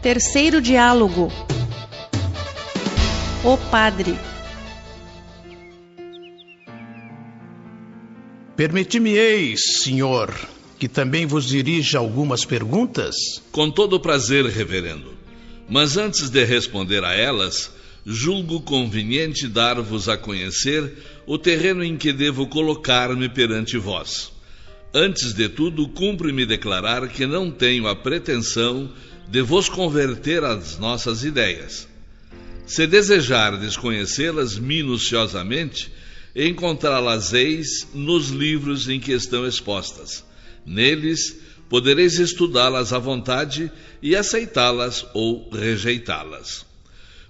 Terceiro diálogo. O padre. Permiti-me-eis, senhor, que também vos dirija algumas perguntas? Com todo o prazer, reverendo. Mas antes de responder a elas, julgo conveniente dar-vos a conhecer o terreno em que devo colocar-me perante vós. Antes de tudo, cumpre-me declarar que não tenho a pretensão de vos converter às nossas ideias. Se desejardes conhecê-las minuciosamente, encontrá-las-eis nos livros em que estão expostas. Neles, podereis estudá-las à vontade e aceitá-las ou rejeitá-las.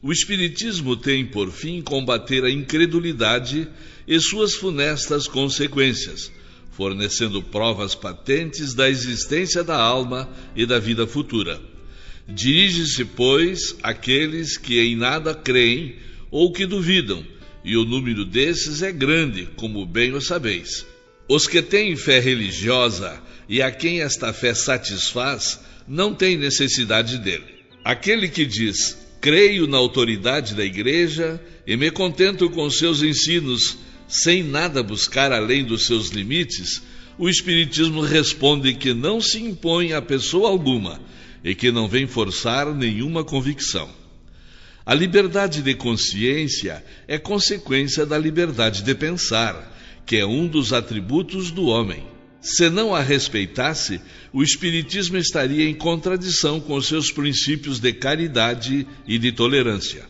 O Espiritismo tem, por fim, combater a incredulidade e suas funestas consequências, fornecendo provas patentes da existência da alma e da vida futura. Dirige-se, pois, àqueles que em nada creem ou que duvidam, e o número desses é grande, como bem o sabeis. Os que têm fé religiosa e a quem esta fé satisfaz, não têm necessidade dele. Aquele que diz, creio na autoridade da Igreja e me contento com seus ensinos, sem nada buscar além dos seus limites, o Espiritismo responde que não se impõe a pessoa alguma e que não vem forçar nenhuma convicção. A liberdade de consciência é consequência da liberdade de pensar, que é um dos atributos do homem. Se não a respeitasse, o Espiritismo estaria em contradição com seus princípios de caridade e de tolerância.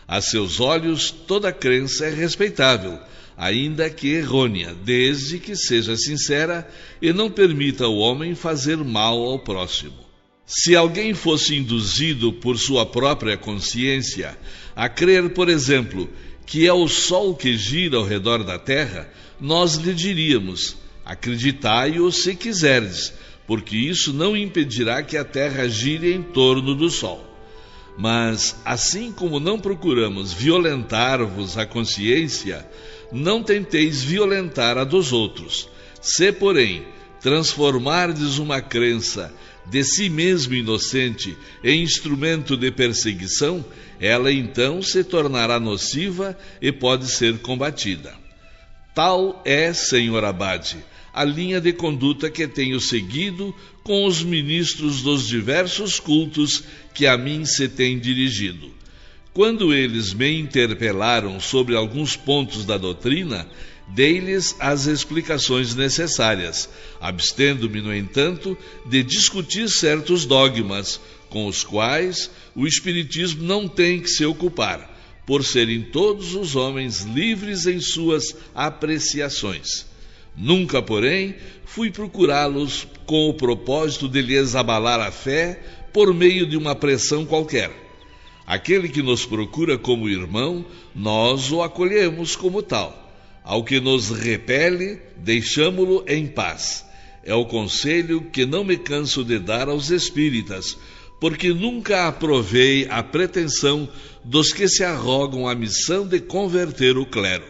A seus olhos, toda crença é respeitável, ainda que errônea, desde que seja sincera e não permita ao homem fazer mal ao próximo. Se alguém fosse induzido por sua própria consciência a crer, por exemplo, que é o Sol que gira ao redor da Terra, nós lhe diríamos, acreditai-o se quiserdes, porque isso não impedirá que a Terra gire em torno do Sol. Mas, assim como não procuramos violentar-vos a consciência, não tenteis violentar a dos outros. Se, porém, transformardes uma crença de si mesmo inocente em instrumento de perseguição, ela então se tornará nociva e pode ser combatida. Tal é, senhor abade, a linha de conduta que tenho seguido com os ministros dos diversos cultos que a mim se têm dirigido. Quando eles me interpelaram sobre alguns pontos da doutrina, dei-lhes as explicações necessárias, abstendo-me, no entanto, de discutir certos dogmas, com os quais o Espiritismo não tem que se ocupar, por serem todos os homens livres em suas apreciações. Nunca, porém, fui procurá-los com o propósito de lhes abalar a fé por meio de uma pressão qualquer. Aquele que nos procura como irmão, nós o acolhemos como tal. Ao que nos repele, deixamo-lo em paz. É o conselho que não me canso de dar aos espíritas, porque nunca aprovei a pretensão dos que se arrogam a missão de converter o clero.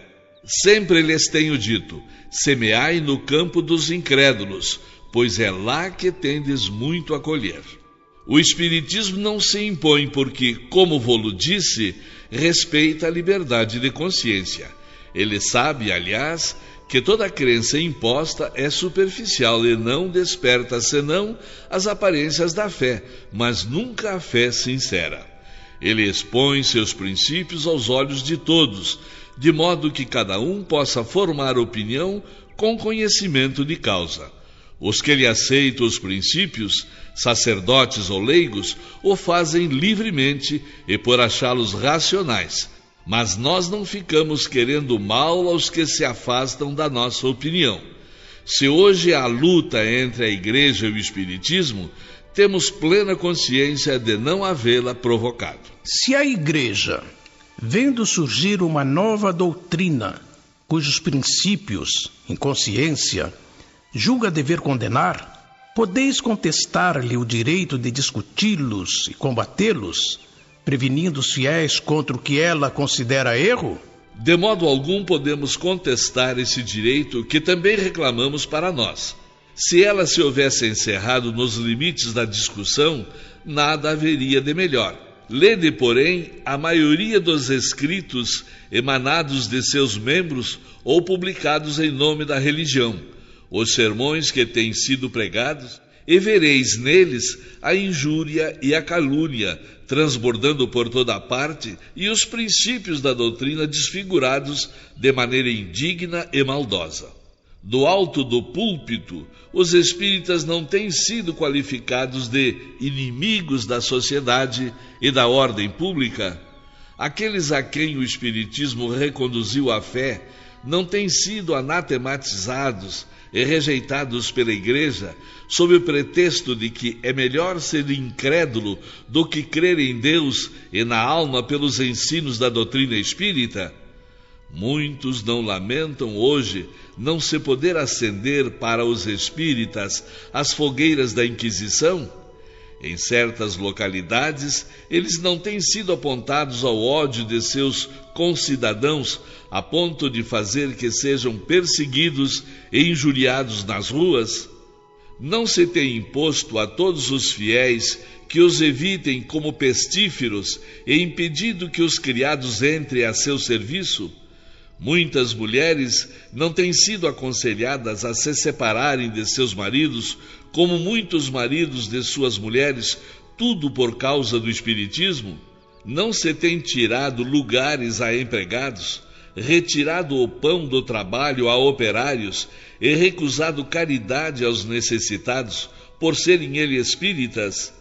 Sempre lhes tenho dito, semeai no campo dos incrédulos, pois é lá que tendes muito a colher. O Espiritismo não se impõe porque, como vou-lo disse, respeita a liberdade de consciência. Ele sabe, aliás, que toda crença imposta é superficial e não desperta senão as aparências da fé, mas nunca a fé sincera. Ele expõe seus princípios aos olhos de todos, de modo que cada um possa formar opinião com conhecimento de causa. Os que lhe aceitam os princípios, sacerdotes ou leigos, o fazem livremente e por achá-los racionais. Mas nós não ficamos querendo mal aos que se afastam da nossa opinião. Se hoje há luta entre a Igreja e o Espiritismo, temos plena consciência de não havê-la provocado. Se a Igreja, vendo surgir uma nova doutrina, cujos princípios, em consciência, julga dever condenar, podeis contestar-lhe o direito de discuti-los e combatê-los, prevenindo os fiéis contra o que ela considera erro? De modo algum podemos contestar esse direito que também reclamamos para nós. Se ela se houvesse encerrado nos limites da discussão, nada haveria de melhor. Lede, porém, a maioria dos escritos emanados de seus membros ou publicados em nome da religião, os sermões que têm sido pregados, e vereis neles a injúria e a calúnia transbordando por toda a parte e os princípios da doutrina desfigurados de maneira indigna e maldosa. Do alto do púlpito, os espíritas não têm sido qualificados de inimigos da sociedade e da ordem pública. Aqueles a quem o espiritismo reconduziu à fé não têm sido anatematizados e rejeitados pela Igreja sob o pretexto de que é melhor ser incrédulo do que crer em Deus e na alma pelos ensinos da doutrina espírita. Muitos não lamentam hoje não se poder acender para os espíritas as fogueiras da Inquisição. Em certas localidades, eles não têm sido apontados ao ódio de seus concidadãos a ponto de fazer que sejam perseguidos e injuriados nas ruas. Não se tem imposto a todos os fiéis que os evitem como pestíferos e impedido que os criados entrem a seu serviço. Muitas mulheres não têm sido aconselhadas a se separarem de seus maridos, como muitos maridos de suas mulheres, tudo por causa do espiritismo. Não se tem tirado lugares a empregados, retirado o pão do trabalho a operários e recusado caridade aos necessitados, por serem eles espíritas.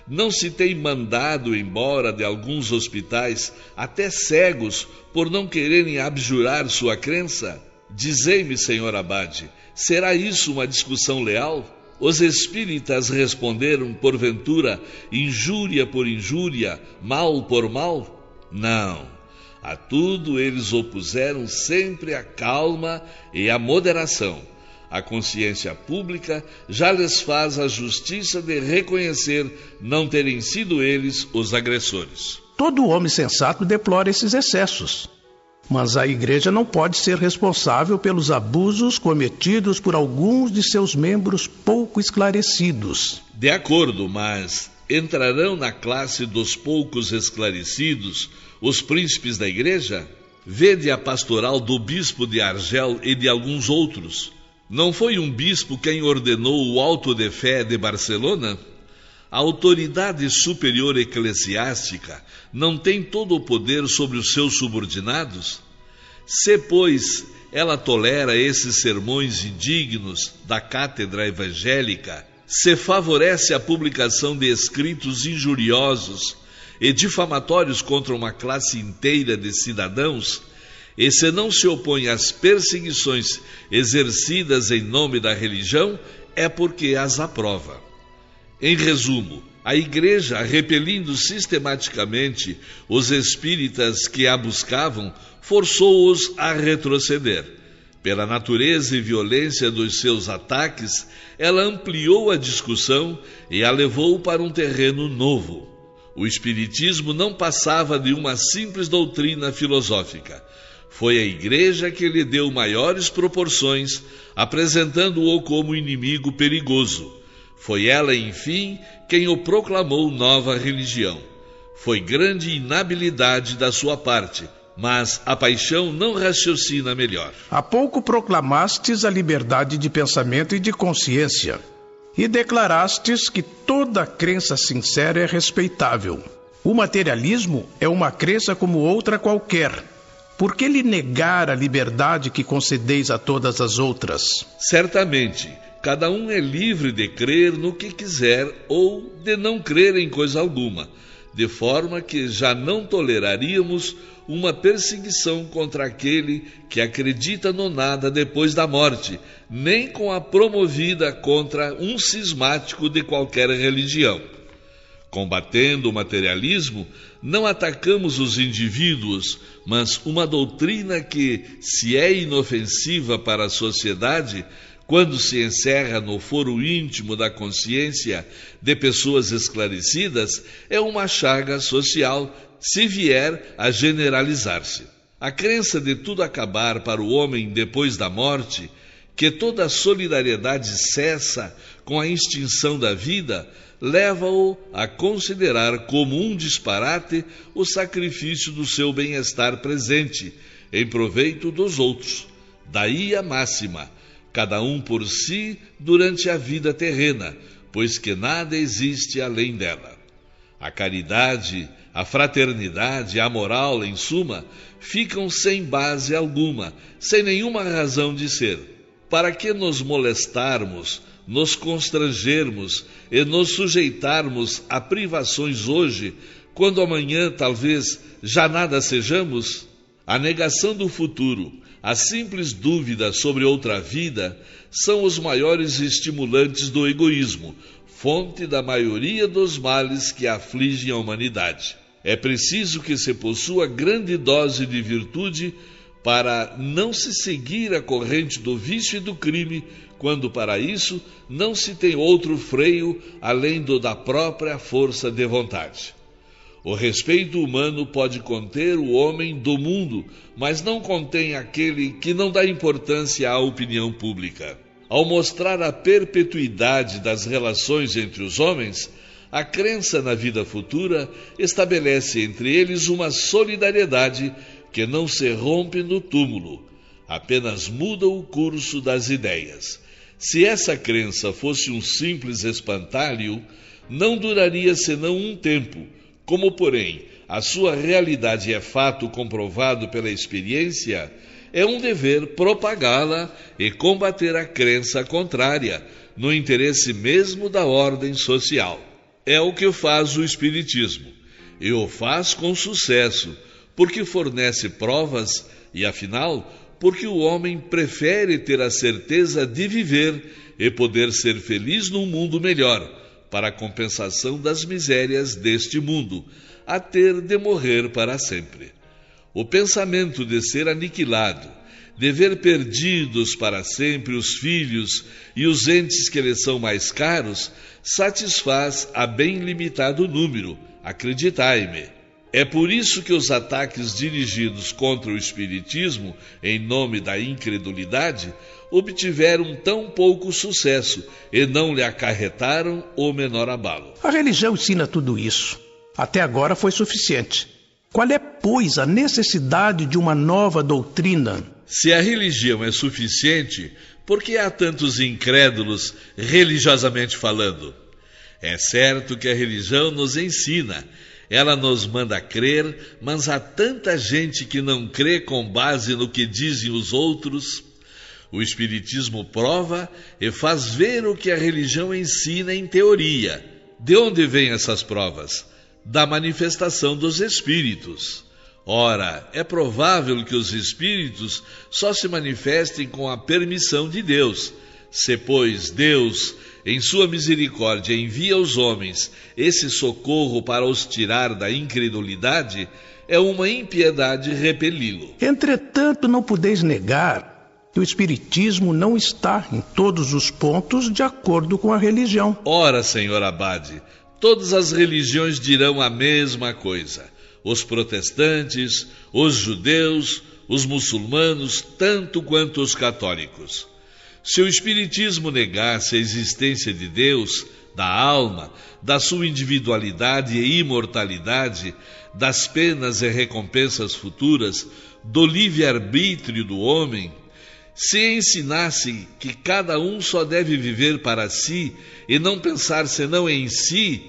Não se tem mandado embora de alguns hospitais até cegos por não quererem abjurar sua crença? Dizei-me, senhor abade, será isso uma discussão leal? Os espíritas responderam, porventura, injúria por injúria, mal por mal? Não. A tudo eles opuseram sempre a calma e a moderação. A consciência pública já lhes faz a justiça de reconhecer não terem sido eles os agressores. Todo homem sensato deplora esses excessos, mas a Igreja não pode ser responsável pelos abusos cometidos por alguns de seus membros pouco esclarecidos. De acordo, mas entrarão na classe dos poucos esclarecidos os príncipes da Igreja? Vede a pastoral do bispo de Argel e de alguns outros. Não foi um bispo quem ordenou o auto de fé de Barcelona? A autoridade superior eclesiástica não tem todo o poder sobre os seus subordinados? Se, pois, ela tolera esses sermões indignos da cátedra evangélica, se favorece a publicação de escritos injuriosos e difamatórios contra uma classe inteira de cidadãos, e se não se opõe às perseguições exercidas em nome da religião, é porque as aprova. Em resumo, a Igreja, repelindo sistematicamente os espíritas que a buscavam, forçou-os a retroceder. Pela natureza e violência dos seus ataques, ela ampliou a discussão e a levou para um terreno novo. O espiritismo não passava de uma simples doutrina filosófica. Foi a Igreja que lhe deu maiores proporções, apresentando-o como inimigo perigoso. Foi ela, enfim, quem o proclamou nova religião. Foi grande inabilidade da sua parte, mas a paixão não raciocina melhor. Há pouco proclamastes a liberdade de pensamento e de consciência, e declarastes que toda crença sincera é respeitável. O materialismo é uma crença como outra qualquer. Por que lhe negar a liberdade que concedeis a todas as outras? Certamente, cada um é livre de crer no que quiser ou de não crer em coisa alguma, de forma que já não toleraríamos uma perseguição contra aquele que acredita no nada depois da morte, nem com a promovida contra um cismático de qualquer religião. Combatendo o materialismo, não atacamos os indivíduos, mas uma doutrina que, se é inofensiva para a sociedade, quando se encerra no foro íntimo da consciência de pessoas esclarecidas, é uma chaga social, se vier a generalizar-se. A crença de tudo acabar para o homem depois da morte, que toda a solidariedade cessa com a extinção da vida, leva-o a considerar como um disparate o sacrifício do seu bem-estar presente, em proveito dos outros. Daí a máxima: cada um por si durante a vida terrena, pois que nada existe além dela. A caridade, a fraternidade, a moral, em suma, ficam sem base alguma, sem nenhuma razão de ser. Para que nos molestarmos, nos constrangermos e nos sujeitarmos a privações hoje, quando amanhã talvez já nada sejamos? A negação do futuro, a simples dúvida sobre outra vida, são os maiores estimulantes do egoísmo, fonte da maioria dos males que afligem a humanidade. É preciso que se possua grande dose de virtude para não se seguir a corrente do vício e do crime, quando para isso não se tem outro freio além do da própria força de vontade. O respeito humano pode conter o homem do mundo, mas não contém aquele que não dá importância à opinião pública. Ao mostrar a perpetuidade das relações entre os homens, a crença na vida futura estabelece entre eles uma solidariedade que não se rompe no túmulo, apenas muda o curso das ideias. Se essa crença fosse um simples espantalho, não duraria senão um tempo. Como, porém, a sua realidade é fato comprovado pela experiência, é um dever propagá-la e combater a crença contrária, no interesse mesmo da ordem social. É o que faz o Espiritismo, e o faz com sucesso, porque fornece provas e, afinal, porque o homem prefere ter a certeza de viver e poder ser feliz num mundo melhor, para a compensação das misérias deste mundo, a ter de morrer para sempre. O pensamento de ser aniquilado, de ver perdidos para sempre os filhos e os entes que lhes são mais caros, satisfaz a bem limitado número, acreditai-me. É por isso que os ataques dirigidos contra o Espiritismo, em nome da incredulidade, obtiveram tão pouco sucesso e não lhe acarretaram o menor abalo. A religião ensina tudo isso. Até agora foi suficiente. Qual é, pois, a necessidade de uma nova doutrina? Se a religião é suficiente, por que há tantos incrédulos, religiosamente falando? É certo que a religião nos ensina, ela nos manda crer, mas há tanta gente que não crê com base no que dizem os outros. O Espiritismo prova e faz ver o que a religião ensina em teoria. De onde vêm essas provas? Da manifestação dos espíritos. Ora, é provável que os espíritos só se manifestem com a permissão de Deus. Se, pois, Deus, em sua misericórdia, envia aos homens esse socorro para os tirar da incredulidade, é uma impiedade repeli-lo. Entretanto, não podeis negar que o Espiritismo não está em todos os pontos de acordo com a religião. Ora, senhor Abade, todas as religiões dirão a mesma coisa. Os protestantes, os judeus, os muçulmanos, tanto quanto os católicos. Se o Espiritismo negasse a existência de Deus, da alma, da sua individualidade e imortalidade, das penas e recompensas futuras, do livre-arbítrio do homem, se ensinasse que cada um só deve viver para si e não pensar senão em si,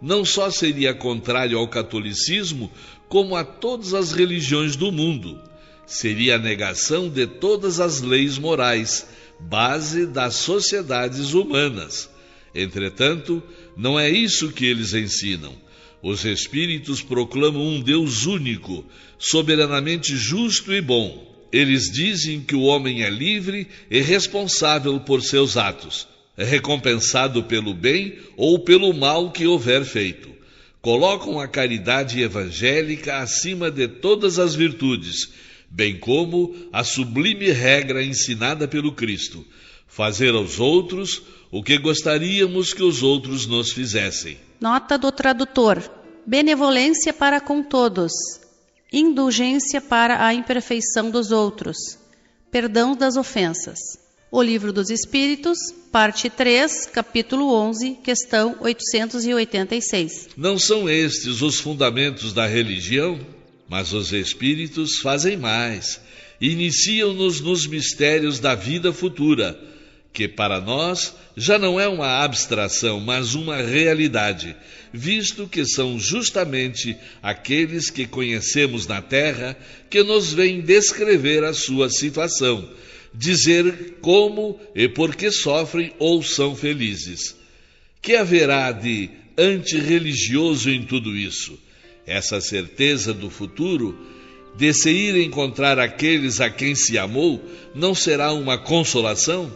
não só seria contrário ao catolicismo, como a todas as religiões do mundo. Seria a negação de todas as leis morais, base das sociedades humanas. Entretanto, não é isso que eles ensinam. Os espíritos proclamam um Deus único, soberanamente justo e bom. Eles dizem que o homem é livre e responsável por seus atos, recompensado pelo bem ou pelo mal que houver feito. Colocam a caridade evangélica acima de todas as virtudes, bem como a sublime regra ensinada pelo Cristo: fazer aos outros o que gostaríamos que os outros nos fizessem. Nota do tradutor: benevolência para com todos, indulgência para a imperfeição dos outros, perdão das ofensas. O Livro dos Espíritos, parte 3, capítulo 11, questão 886. Não são estes os fundamentos da religião? Mas os Espíritos fazem mais. Iniciam-nos nos mistérios da vida futura, que para nós já não é uma abstração, mas uma realidade, visto que são justamente aqueles que conhecemos na Terra que nos vêm descrever a sua situação, dizer como e por que sofrem ou são felizes. Que haverá de antirreligioso em tudo isso? Essa certeza do futuro, de se ir encontrar aqueles a quem se amou, não será uma consolação?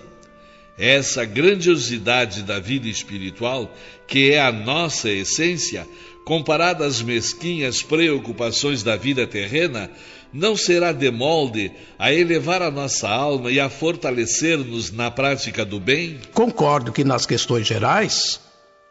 Essa grandiosidade da vida espiritual, que é a nossa essência, comparada às mesquinhas preocupações da vida terrena, não será de molde a elevar a nossa alma e a fortalecer-nos na prática do bem? Concordo que nas questões gerais,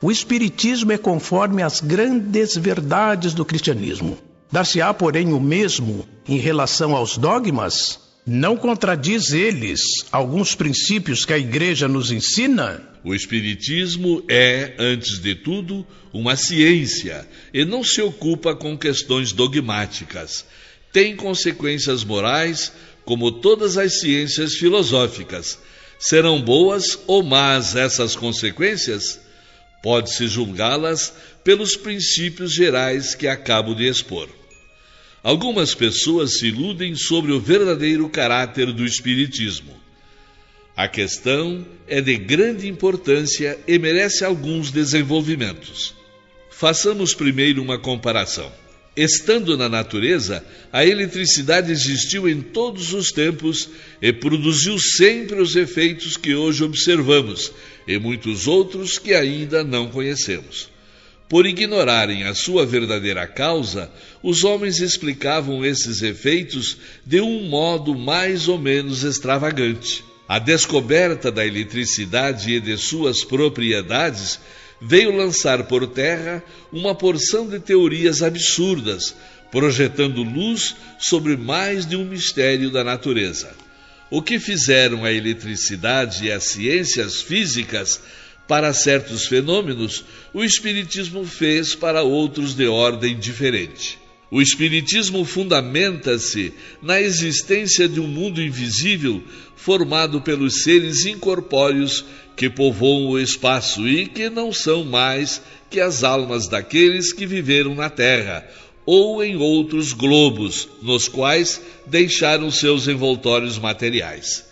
o Espiritismo é conforme as grandes verdades do cristianismo. Dar-se-á, porém, o mesmo em relação aos dogmas? Não contradiz eles alguns princípios que a Igreja nos ensina? O Espiritismo é, antes de tudo, uma ciência e não se ocupa com questões dogmáticas. Tem consequências morais, como todas as ciências filosóficas. Serão boas ou más essas consequências? Pode-se julgá-las pelos princípios gerais que acabo de expor. Algumas pessoas se iludem sobre o verdadeiro caráter do Espiritismo. A questão é de grande importância e merece alguns desenvolvimentos. Façamos primeiro uma comparação. Estando na natureza, a eletricidade existiu em todos os tempos e produziu sempre os efeitos que hoje observamos e muitos outros que ainda não conhecemos. Por ignorarem a sua verdadeira causa, os homens explicavam esses efeitos de um modo mais ou menos extravagante. A descoberta da eletricidade e de suas propriedades veio lançar por terra uma porção de teorias absurdas, projetando luz sobre mais de um mistério da natureza. O que fizeram a eletricidade e as ciências físicas para certos fenômenos, o Espiritismo fez para outros de ordem diferente. O Espiritismo fundamenta-se na existência de um mundo invisível formado pelos seres incorpóreos que povoam o espaço e que não são mais que as almas daqueles que viveram na Terra ou em outros globos, nos quais deixaram seus envoltórios materiais.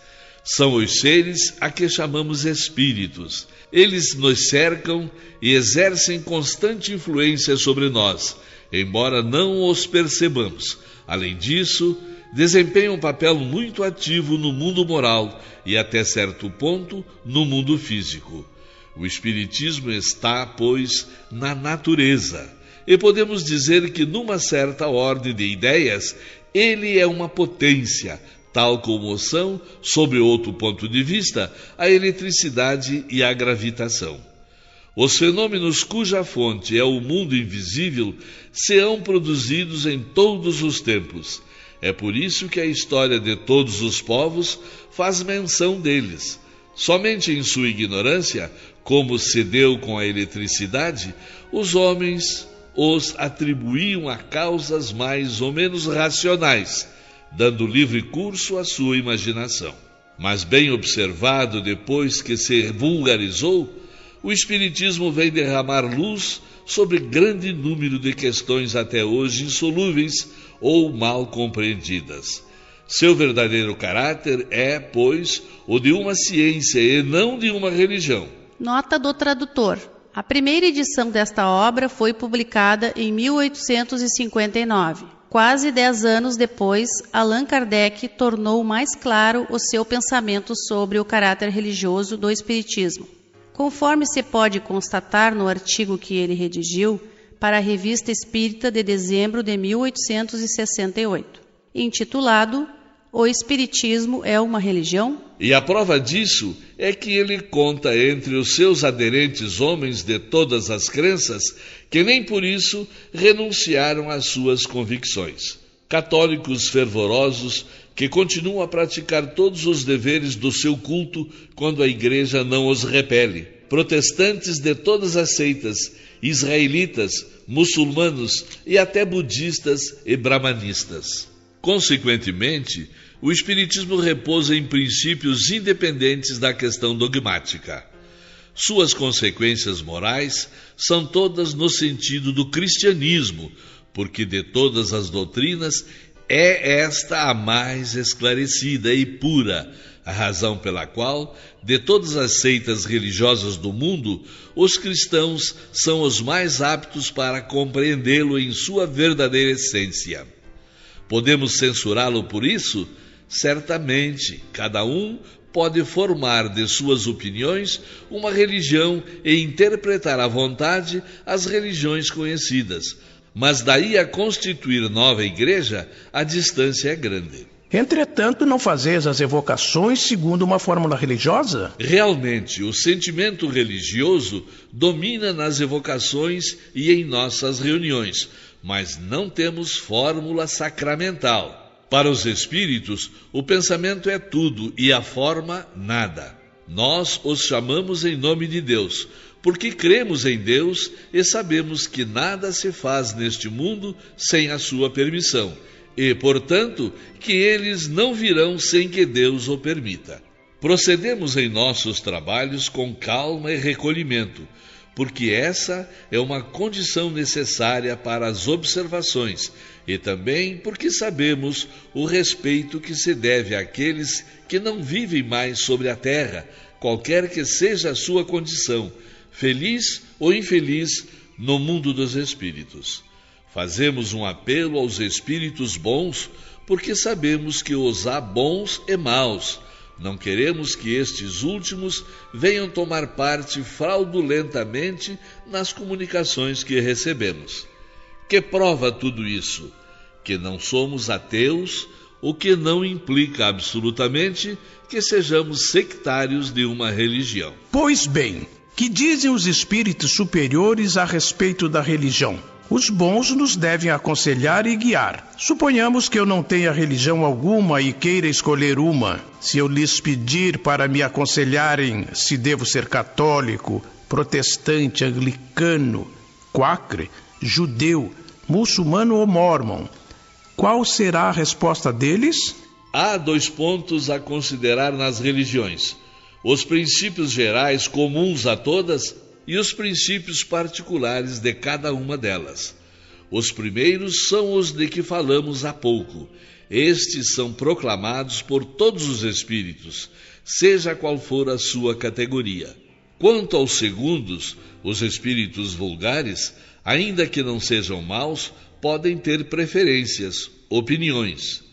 São os seres a que chamamos espíritos. Eles nos cercam e exercem constante influência sobre nós, embora não os percebamos. Além disso, desempenham um papel muito ativo no mundo moral e, até certo ponto, no mundo físico. O Espiritismo está, pois, na natureza. E podemos dizer que, numa certa ordem de ideias, ele é uma potência, tal como são, sob outro ponto de vista, a eletricidade e a gravitação. Os fenômenos cuja fonte é o mundo invisível serão produzidos em todos os tempos. É por isso que a história de todos os povos faz menção deles. Somente em sua ignorância, como se deu com a eletricidade, os homens os atribuíam a causas mais ou menos racionais, dando livre curso à sua imaginação. Mas bem observado, depois que se vulgarizou, o Espiritismo vem derramar luz sobre grande número de questões até hoje insolúveis ou mal compreendidas. Seu verdadeiro caráter é, pois, o de uma ciência e não de uma religião. Nota do tradutor. A primeira edição desta obra foi publicada em 1859. Quase 10 anos depois, Allan Kardec tornou mais claro o seu pensamento sobre o caráter religioso do Espiritismo. Conforme se pode constatar no artigo que ele redigiu para a Revista Espírita de dezembro de 1868, intitulado O Espiritismo é uma religião? E a prova disso é que ele conta entre os seus aderentes homens de todas as crenças que nem por isso renunciaram às suas convicções. católicos fervorosos que continuam a praticar todos os deveres do seu culto quando a Igreja não os repele, protestantes de todas as seitas, israelitas, muçulmanos e até budistas e brahmanistas. Consequentemente, o Espiritismo repousa em princípios independentes da questão dogmática. Suas consequências morais são todas no sentido do cristianismo, porque de todas as doutrinas é esta a mais esclarecida e pura, a razão pela qual, de todas as seitas religiosas do mundo, os cristãos são os mais aptos para compreendê-lo em sua verdadeira essência. Podemos censurá-lo por isso? Certamente, cada um pode formar de suas opiniões uma religião e interpretar à vontade as religiões conhecidas, mas daí a constituir nova igreja, a distância é grande. Entretanto, não fazeis as evocações segundo uma fórmula religiosa? Realmente, o sentimento religioso domina nas evocações e em nossas reuniões, mas não temos fórmula sacramental. Para os espíritos, o pensamento é tudo e a forma nada. Nós os chamamos em nome de Deus, porque cremos em Deus e sabemos que nada se faz neste mundo sem a sua permissão, e, portanto, que eles não virão sem que Deus o permita. Procedemos em nossos trabalhos com calma e recolhimento, porque essa é uma condição necessária para as observações, e também porque sabemos o respeito que se deve àqueles que não vivem mais sobre a terra, qualquer que seja a sua condição, feliz ou infeliz, no mundo dos espíritos. Fazemos um apelo aos espíritos bons, porque sabemos que os há bons e maus. Não queremos que estes últimos venham tomar parte fraudulentamente nas comunicações que recebemos. Que prova tudo isso? Que não somos ateus, o que não implica absolutamente que sejamos sectários de uma religião. Pois bem, que dizem os espíritos superiores a respeito da religião? Os bons nos devem aconselhar e guiar. Suponhamos que eu não tenha religião alguma e queira escolher uma. Se eu lhes pedir para me aconselharem se devo ser católico, protestante, anglicano, quáquer, judeu, muçulmano ou mórmon, qual será a resposta deles? Há 2 pontos a considerar nas religiões: os princípios gerais comuns a todas e os princípios particulares de cada uma delas. Os primeiros são os de que falamos há pouco. Estes são proclamados por todos os espíritos, seja qual for a sua categoria. Quanto aos segundos, os espíritos vulgares, ainda que não sejam maus, podem ter preferências, opiniões.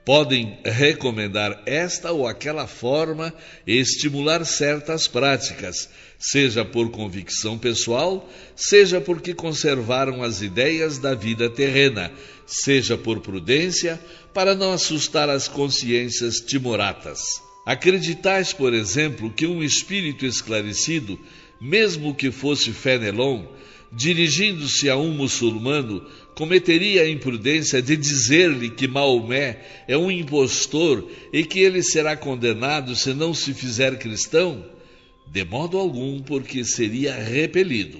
Podem recomendar esta ou aquela forma e estimular certas práticas, seja por convicção pessoal, seja porque conservaram as ideias da vida terrena, seja por prudência, para não assustar as consciências timoratas. Acreditais, por exemplo, que um espírito esclarecido, mesmo que fosse Fenelon, dirigindo-se a um muçulmano, cometeria a imprudência de dizer-lhe que Maomé é um impostor e que ele será condenado se não se fizer cristão? De modo algum, porque seria repelido.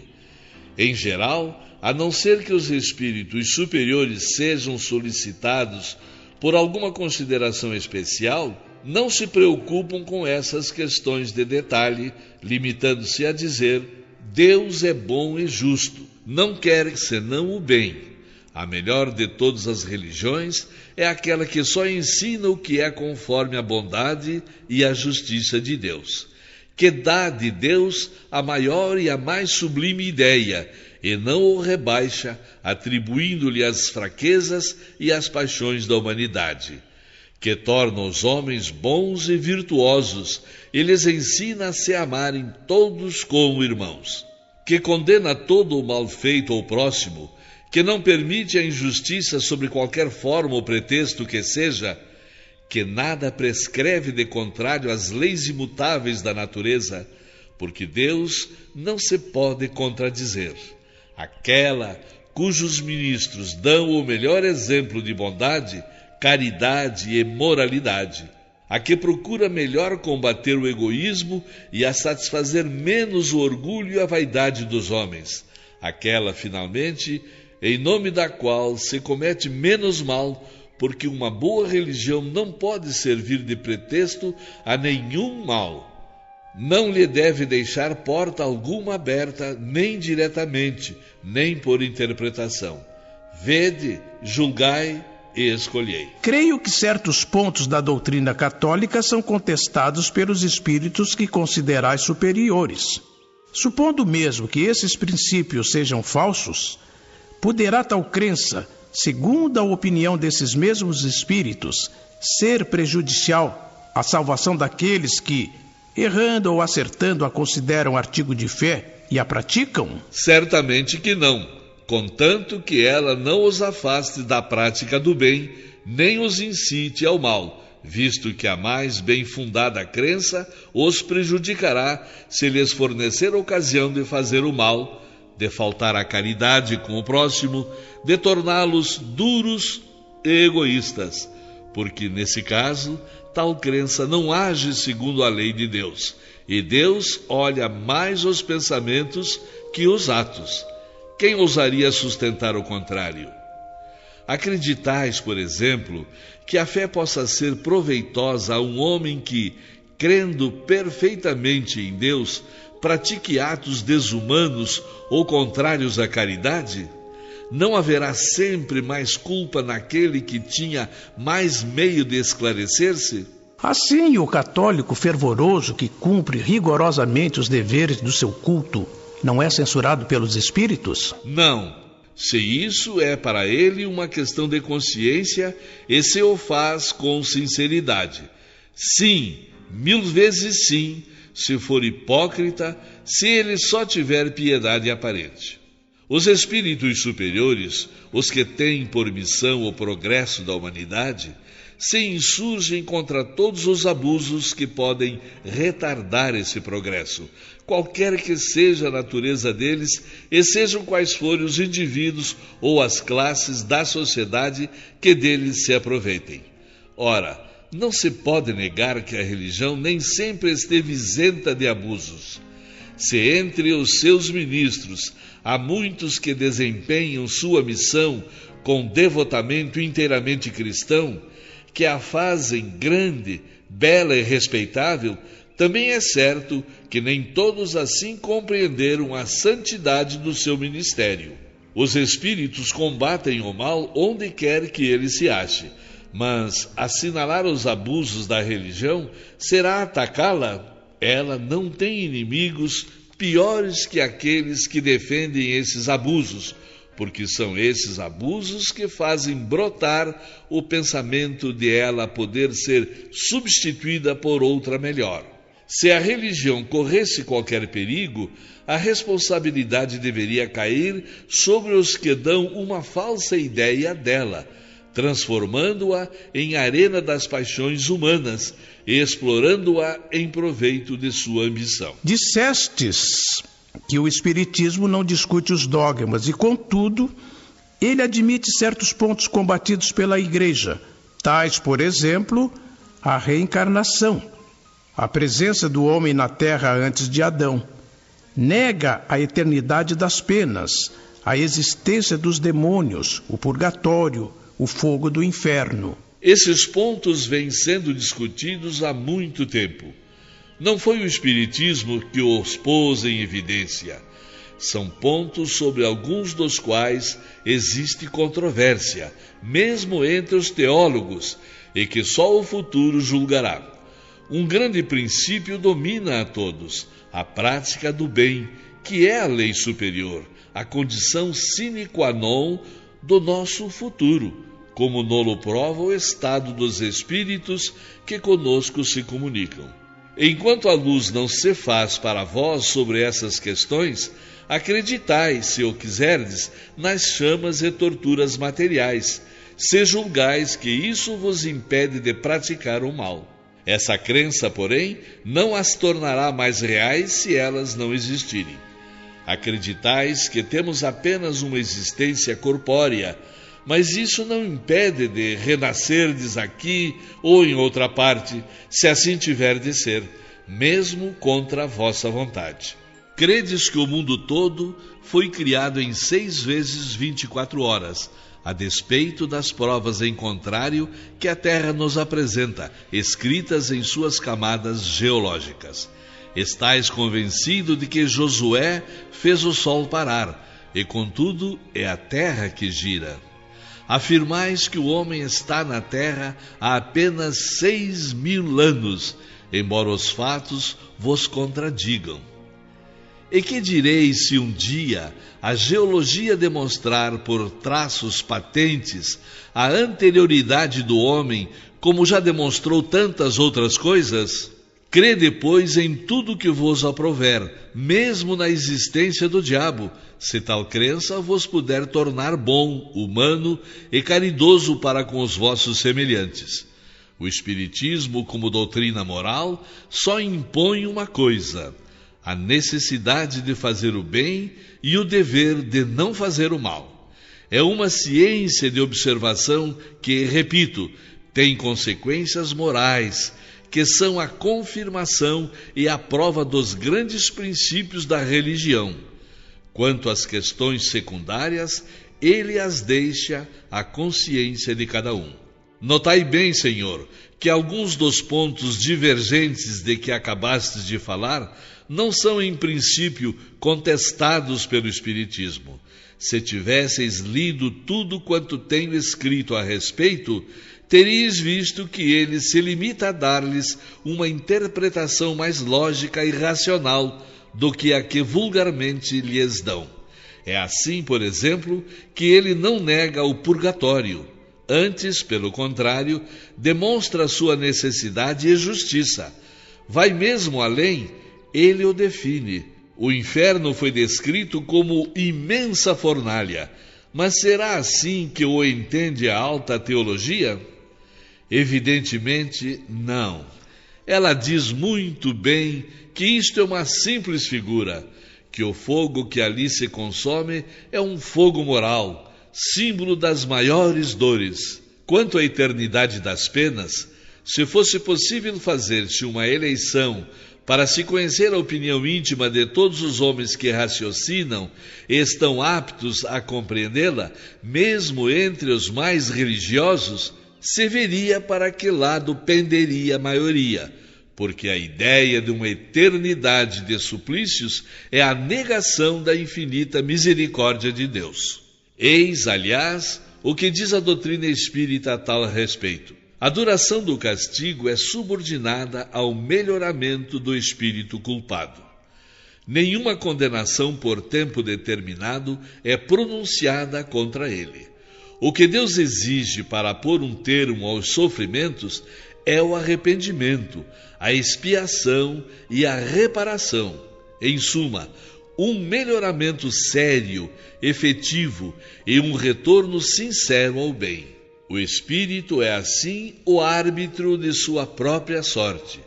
Em geral, a não ser que os espíritos superiores sejam solicitados por alguma consideração especial, não se preocupam com essas questões de detalhe, limitando-se a dizer: Deus é bom e justo, não quer senão o bem. A melhor de todas as religiões é aquela que só ensina o que é conforme a bondade e a justiça de Deus, que dá de Deus a maior e a mais sublime ideia, e não o rebaixa, atribuindo-lhe as fraquezas e as paixões da humanidade, que torna os homens bons e virtuosos e lhes ensina a se amarem todos como irmãos, que condena todo o mal feito ao próximo, que não permite a injustiça sob qualquer forma ou pretexto que seja, que nada prescreve de contrário às leis imutáveis da natureza, porque Deus não se pode contradizer. Aquela cujos ministros dão o melhor exemplo de bondade, caridade e moralidade, a que procura melhor combater o egoísmo e a satisfazer menos o orgulho e a vaidade dos homens, aquela, finalmente, em nome da qual se comete menos mal, porque uma boa religião não pode servir de pretexto a nenhum mal. Não lhe deve deixar porta alguma aberta, nem diretamente, nem por interpretação. Vede, julgai e escolhei. Creio que certos pontos da doutrina católica são contestados pelos espíritos que considerais superiores. Supondo mesmo que esses princípios sejam falsos, poderá tal crença, segundo a opinião desses mesmos espíritos, ser prejudicial à salvação daqueles que, errando ou acertando, a consideram artigo de fé e a praticam? Certamente que não, contanto que ela não os afaste da prática do bem, nem os incite ao mal, visto que a mais bem fundada crença os prejudicará se lhes fornecer ocasião de fazer o mal, de faltar à caridade com o próximo, de torná-los duros e egoístas, porque nesse caso tal crença não age segundo a lei de Deus, e Deus olha mais os pensamentos que os atos. Quem ousaria sustentar o contrário? Acreditais, por exemplo, que a fé possa ser proveitosa a um homem que, crendo perfeitamente em Deus, pratique atos desumanos ou contrários à caridade? Não haverá sempre mais culpa naquele que tinha mais meio de esclarecer-se? Assim, o católico fervoroso que cumpre rigorosamente os deveres do seu culto não é censurado pelos espíritos? Não. Se isso é para ele uma questão de consciência e se o faz com sinceridade. Sim, 1000 vezes sim, se for hipócrita, se ele só tiver piedade aparente. Os espíritos superiores, os que têm por missão o progresso da humanidade, se insurgem contra todos os abusos que podem retardar esse progresso, qualquer que seja a natureza deles e sejam quais forem os indivíduos ou as classes da sociedade que deles se aproveitem. Ora, não se pode negar que a religião nem sempre esteve isenta de abusos. Se entre os seus ministros há muitos que desempenham sua missão com devotamento inteiramente cristão, que a fazem grande, bela e respeitável, também é certo que nem todos assim compreenderam a santidade do seu ministério. Os espíritos combatem o mal onde quer que ele se ache, mas assinalar os abusos da religião será atacá-la. Ela não tem inimigos piores que aqueles que defendem esses abusos, porque são esses abusos que fazem brotar o pensamento de ela poder ser substituída por outra melhor. Se a religião corresse qualquer perigo, a responsabilidade deveria cair sobre os que dão uma falsa ideia dela, transformando-a em arena das paixões humanas e explorando-a em proveito de sua ambição. Dissestes que o Espiritismo não discute os dogmas e, contudo, ele admite certos pontos combatidos pela Igreja, tais, por exemplo, a reencarnação, a presença do homem na terra antes de Adão, nega a eternidade das penas, a existência dos demônios, o purgatório, o fogo do inferno. Esses pontos vêm sendo discutidos há muito tempo. Não foi o Espiritismo que os pôs em evidência. São pontos sobre alguns dos quais existe controvérsia, mesmo entre os teólogos, e que só o futuro julgará. Um grande princípio domina a todos, a prática do bem, que é a lei superior, a condição sine qua non do nosso futuro, como nolo prova o estado dos espíritos que conosco se comunicam. Enquanto a luz não se faz para vós sobre essas questões, acreditai, se o quiserdes, nas chamas e torturas materiais, se julgais que isso vos impede de praticar o mal. Essa crença, porém, não as tornará mais reais se elas não existirem. Acreditais que temos apenas uma existência corpórea, mas isso não impede de renascerdes aqui ou em outra parte, se assim tiver de ser, mesmo contra a vossa vontade. Credes que o mundo todo foi criado em 6 vezes 24 horas, a despeito das provas em contrário que a Terra nos apresenta, escritas em suas camadas geológicas. Estais convencido de que Josué fez o sol parar, e contudo é a Terra que gira. Afirmais que o homem está na Terra há apenas 6.000 anos, embora os fatos vos contradigam. E que direis se um dia a geologia demonstrar por traços patentes a anterioridade do homem, como já demonstrou tantas outras coisas? Crede, pois, em tudo que vos aprouver, mesmo na existência do diabo, se tal crença vos puder tornar bom, humano e caridoso para com os vossos semelhantes. O Espiritismo, como doutrina moral, só impõe uma coisa: a necessidade de fazer o bem e o dever de não fazer o mal. É uma ciência de observação que, repito, tem consequências morais, que são a confirmação e a prova dos grandes princípios da religião. Quanto às questões secundárias, ele as deixa à consciência de cada um. Notai bem, Senhor, que alguns dos pontos divergentes de que acabastes de falar não são, em princípio, contestados pelo Espiritismo. Se tivesseis lido tudo quanto tenho escrito a respeito, teríeis visto que ele se limita a dar-lhes uma interpretação mais lógica e racional do que a que vulgarmente lhes dão. É assim, por exemplo, que ele não nega o purgatório. Antes, pelo contrário, demonstra sua necessidade e justiça. Vai mesmo além, ele o define. O inferno foi descrito como imensa fornalha. Mas será assim que o entende a alta teologia? Evidentemente, não. Ela diz muito bem que isto é uma simples figura, que o fogo que ali se consome é um fogo moral, símbolo das maiores dores. Quanto à eternidade das penas, se fosse possível fazer-se uma eleição para se conhecer a opinião íntima de todos os homens que raciocinam e estão aptos a compreendê-la, mesmo entre os mais religiosos, se veria para que lado penderia a maioria, porque a ideia de uma eternidade de suplícios é a negação da infinita misericórdia de Deus. Eis, aliás, o que diz a doutrina espírita a tal respeito. A duração do castigo é subordinada ao melhoramento do espírito culpado. Nenhuma condenação por tempo determinado é pronunciada contra ele. O que Deus exige para pôr um termo aos sofrimentos é o arrependimento, a expiação e a reparação. Em suma, um melhoramento sério, efetivo e um retorno sincero ao bem. O espírito é assim o árbitro de sua própria sorte.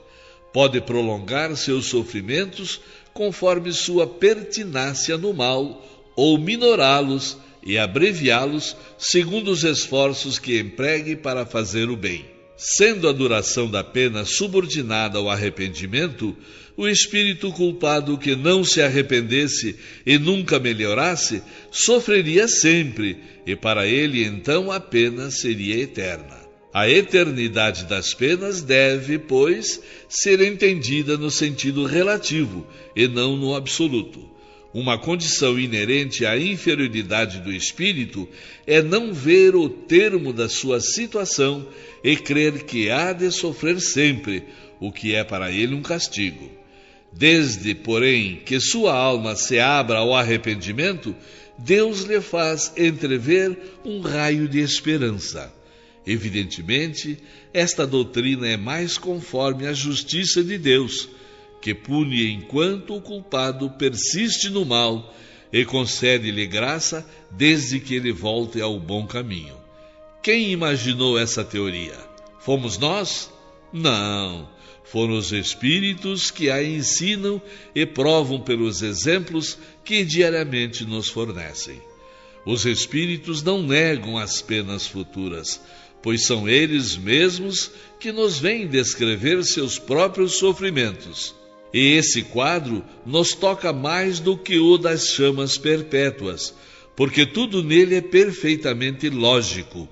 Pode prolongar seus sofrimentos conforme sua pertinácia no mal ou minorá-los e abreviá-los segundo os esforços que empregue para fazer o bem. Sendo a duração da pena subordinada ao arrependimento, o espírito culpado que não se arrependesse e nunca melhorasse, sofreria sempre, e para ele então a pena seria eterna. A eternidade das penas deve, pois, ser entendida no sentido relativo e não no absoluto. Uma condição inerente à inferioridade do espírito é não ver o termo da sua situação e crer que há de sofrer sempre, o que é para ele um castigo. Desde, porém, que sua alma se abra ao arrependimento, Deus lhe faz entrever um raio de esperança. Evidentemente, esta doutrina é mais conforme à justiça de Deus, que pune enquanto o culpado persiste no mal e concede-lhe graça desde que ele volte ao bom caminho. Quem imaginou essa teoria? Fomos nós? Não. Foram os espíritos que a ensinam e provam pelos exemplos que diariamente nos fornecem. Os espíritos não negam as penas futuras, pois são eles mesmos que nos vêm descrever seus próprios sofrimentos. E esse quadro nos toca mais do que o das chamas perpétuas, porque tudo nele é perfeitamente lógico.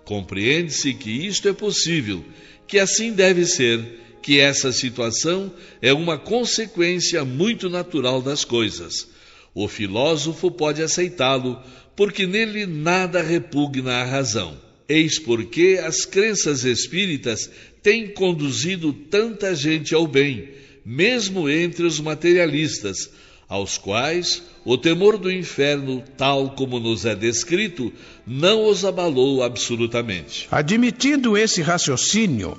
Compreende-se que isto é possível, que assim deve ser, que essa situação é uma consequência muito natural das coisas. O filósofo pode aceitá-lo, porque nele nada repugna à razão. Eis porque as crenças espíritas têm conduzido tanta gente ao bem, mesmo entre os materialistas, aos quais o temor do inferno, tal como nos é descrito, não os abalou absolutamente. Admitindo esse raciocínio,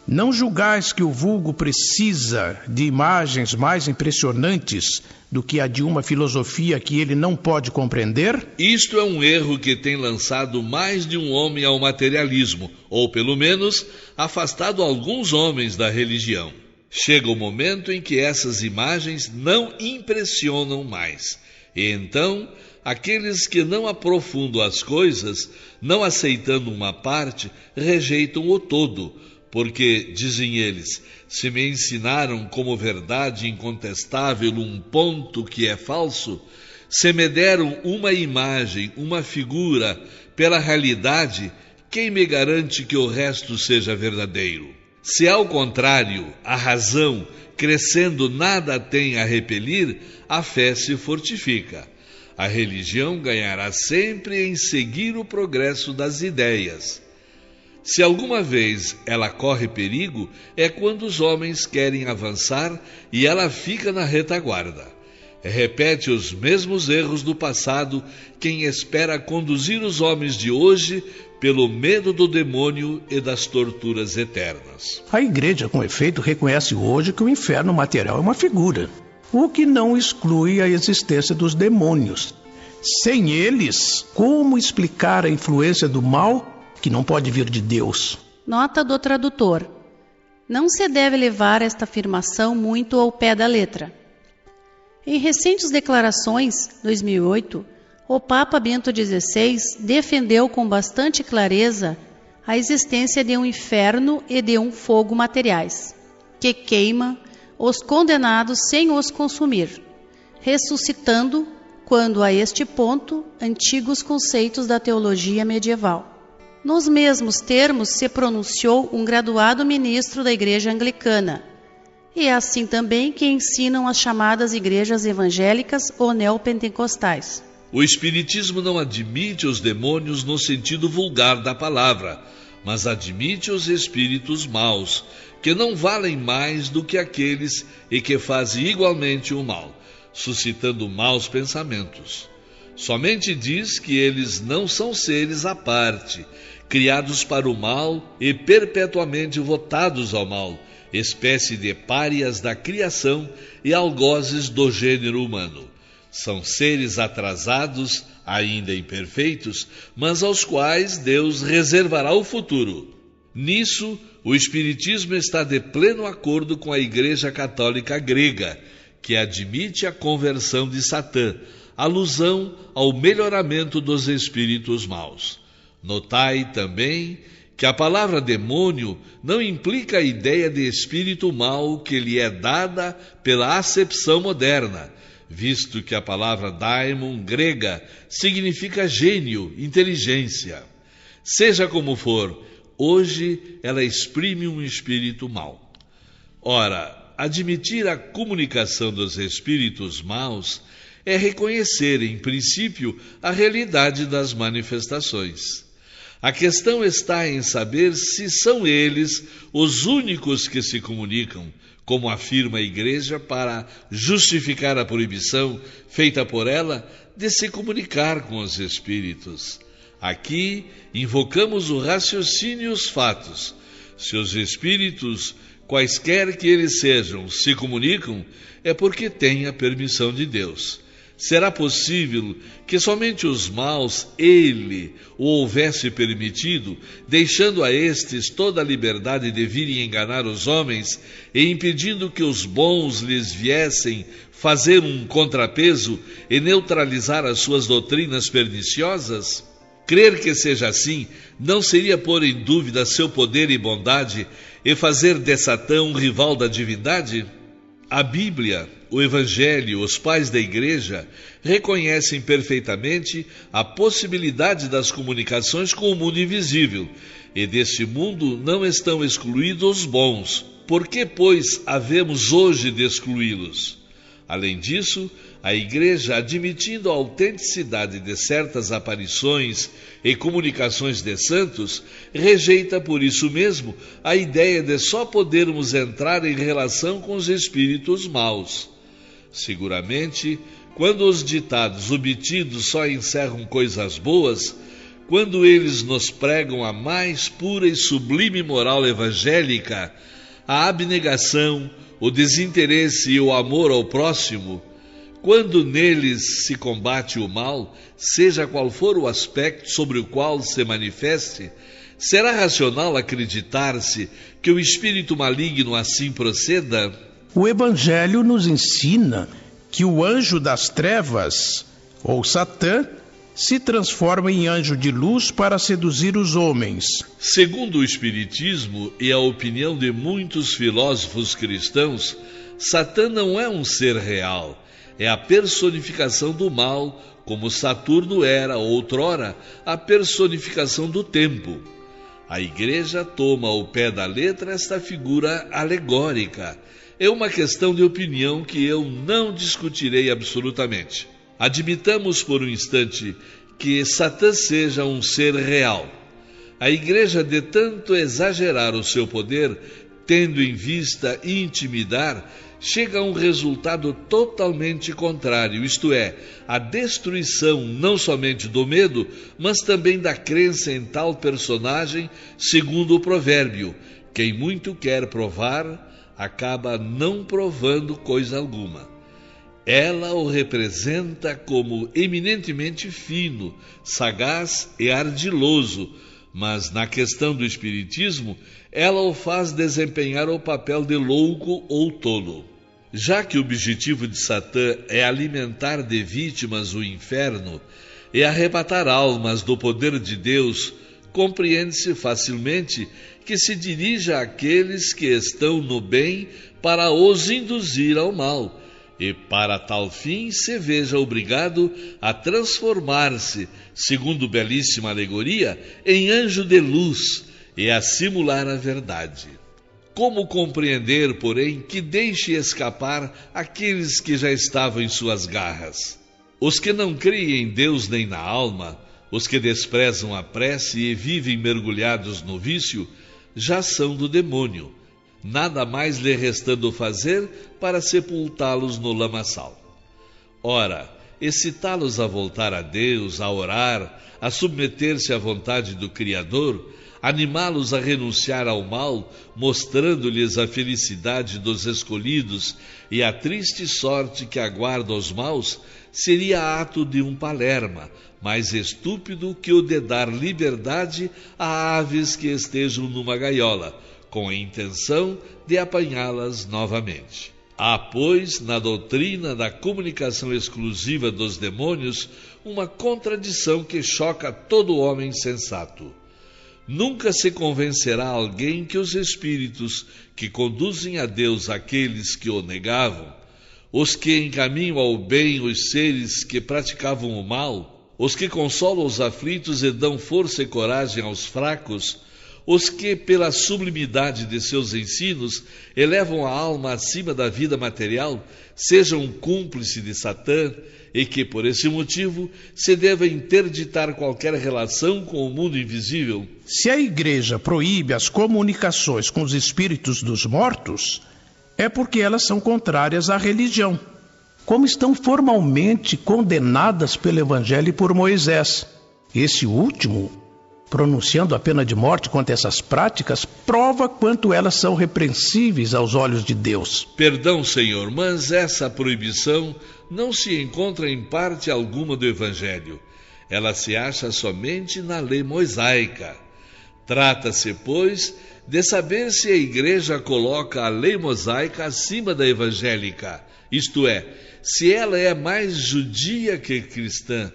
não julgais que o vulgo precisa de imagens mais impressionantes do que a de uma filosofia que ele não pode compreender? Isto é um erro que tem lançado mais de um homem ao materialismo, ou pelo menos afastado alguns homens da religião. Chega o momento em que essas imagens não impressionam mais. E então, aqueles que não aprofundam as coisas, não aceitando uma parte, rejeitam o todo, porque, dizem eles, se me ensinaram como verdade incontestável um ponto que é falso, se me deram uma imagem, uma figura, pela realidade, quem me garante que o resto seja verdadeiro? Se ao contrário, a razão, crescendo, nada tem a repelir, a fé se fortifica. A religião ganhará sempre em seguir o progresso das ideias. Se alguma vez ela corre perigo, é quando os homens querem avançar e ela fica na retaguarda. Repete os mesmos erros do passado quem espera conduzir os homens de hoje pelo medo do demônio e das torturas eternas. A igreja, com efeito, reconhece hoje que o inferno material é uma figura, o que não exclui a existência dos demônios. Sem eles, como explicar a influência do mal que não pode vir de Deus? Nota do tradutor. Não se deve levar esta afirmação muito ao pé da letra. Em recentes declarações, 2008, o Papa Bento XVI defendeu com bastante clareza a existência de um inferno e de um fogo materiais, que queima os condenados sem os consumir, ressuscitando, quando a este ponto, antigos conceitos da teologia medieval. Nos mesmos termos se pronunciou um graduado ministro da Igreja Anglicana, e é assim também que ensinam as chamadas igrejas evangélicas ou neopentecostais. O Espiritismo não admite os demônios no sentido vulgar da palavra, mas admite os espíritos maus, que não valem mais do que aqueles e que fazem igualmente o mal, suscitando maus pensamentos. Somente diz que eles não são seres à parte, criados para o mal e perpetuamente votados ao mal, espécie de párias da criação e algozes do gênero humano. São seres atrasados, ainda imperfeitos, mas aos quais Deus reservará o futuro. Nisso, o Espiritismo está de pleno acordo com a Igreja Católica grega, que admite a conversão de Satã, alusão ao melhoramento dos espíritos maus. Notai também que a palavra demônio não implica a ideia de espírito mau que lhe é dada pela acepção moderna, visto que a palavra daimon grega significa gênio, inteligência. Seja como for, hoje ela exprime um espírito mau. Ora, admitir a comunicação dos espíritos maus é reconhecer, em princípio, a realidade das manifestações. A questão está em saber se são eles os únicos que se comunicam, como afirma a Igreja, para justificar a proibição feita por ela de se comunicar com os espíritos. Aqui invocamos o raciocínio e os fatos. Se os espíritos, quaisquer que eles sejam, se comunicam, é porque têm a permissão de Deus. será possível que somente os maus ele o houvesse permitido, deixando a estes toda a liberdade de virem enganar os homens e impedindo que os bons lhes viessem fazer um contrapeso e neutralizar as suas doutrinas perniciosas? Crer que seja assim não seria pôr em dúvida seu poder e bondade e fazer de Satã um rival da divindade? A Bíblia, o Evangelho, os pais da Igreja reconhecem perfeitamente a possibilidade das comunicações com o mundo invisível, e desse mundo não estão excluídos os bons. Por que, pois, havemos hoje de excluí-los? Além disso, a Igreja, admitindo a autenticidade de certas aparições e comunicações de santos, rejeita por isso mesmo a ideia de só podermos entrar em relação com os espíritos maus. Seguramente, quando os ditados obtidos só encerram coisas boas, quando eles nos pregam a mais pura e sublime moral evangélica, a abnegação, o desinteresse e o amor ao próximo, quando neles se combate o mal, seja qual for o aspecto sobre o qual se manifeste, será racional acreditar-se que o espírito maligno assim proceda? O Evangelho nos ensina que o anjo das trevas, ou Satã, se transforma em anjo de luz para seduzir os homens. Segundo o Espiritismo e a opinião de muitos filósofos cristãos, Satã não é um ser real, é a personificação do mal, como Saturno era, outrora, a personificação do tempo. A Igreja toma ao pé da letra esta figura alegórica. É uma questão de opinião que eu não discutirei absolutamente. Admitamos por um instante que Satã seja um ser real. A Igreja, de tanto exagerar o seu poder, tendo em vista intimidar, chega a um resultado totalmente contrário, isto é, a destruição não somente do medo, mas também da crença em tal personagem, segundo o provérbio: quem muito quer provar, acaba não provando coisa alguma. Ela o representa como eminentemente fino, sagaz e ardiloso, mas na questão do espiritismo, ela o faz desempenhar o papel de louco ou tolo. Já que o objetivo de Satã é alimentar de vítimas o inferno e arrebatar almas do poder de Deus, compreende-se facilmente que se dirija àqueles que estão no bem para os induzir ao mal, e para tal fim se veja obrigado a transformar-se, segundo belíssima alegoria, em anjo de luz e a simular a verdade. Como compreender, porém, que deixe escapar aqueles que já estavam em suas garras? Os que não creem em Deus nem na alma, os que desprezam a prece e vivem mergulhados no vício, já são do demônio, nada mais lhe restando fazer para sepultá-los no lamaçal. Ora, excitá-los a voltar a Deus, a orar, a submeter-se à vontade do Criador, animá-los a renunciar ao mal, mostrando-lhes a felicidade dos escolhidos e a triste sorte que aguarda os maus, seria ato de um palerma, mais estúpido que o de dar liberdade a aves que estejam numa gaiola, com a intenção de apanhá-las novamente. Há, pois, na doutrina da comunicação exclusiva dos demônios, uma contradição que choca todo homem sensato. Nunca se convencerá alguém que os espíritos que conduzem a Deus aqueles que o negavam, os que encaminham ao bem os seres que praticavam o mal, os que consolam os aflitos e dão força e coragem aos fracos, os que, pela sublimidade de seus ensinos, elevam a alma acima da vida material, sejam cúmplices de Satã e que, por esse motivo, se deva interditar qualquer relação com o mundo invisível. Se a Igreja proíbe as comunicações com os espíritos dos mortos, é porque elas são contrárias à religião, como estão formalmente condenadas pelo Evangelho e por Moisés. Esse último pronunciando a pena de morte contra essas práticas, prova quanto elas são repreensíveis aos olhos de Deus. Perdão, Senhor, mas essa proibição não se encontra em parte alguma do Evangelho. Ela se acha somente na lei mosaica. Trata-se, pois, de saber se a Igreja coloca a lei mosaica acima da evangélica, isto é, se ela é mais judia que cristã.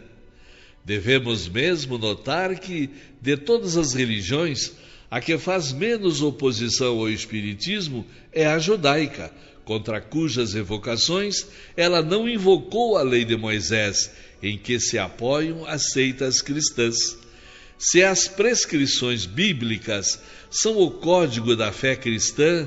Devemos mesmo notar que, de todas as religiões, a que faz menos oposição ao Espiritismo é a judaica, contra cujas evocações ela não invocou a lei de Moisés, em que se apoiam as seitas cristãs. Se as prescrições bíblicas são o código da fé cristã,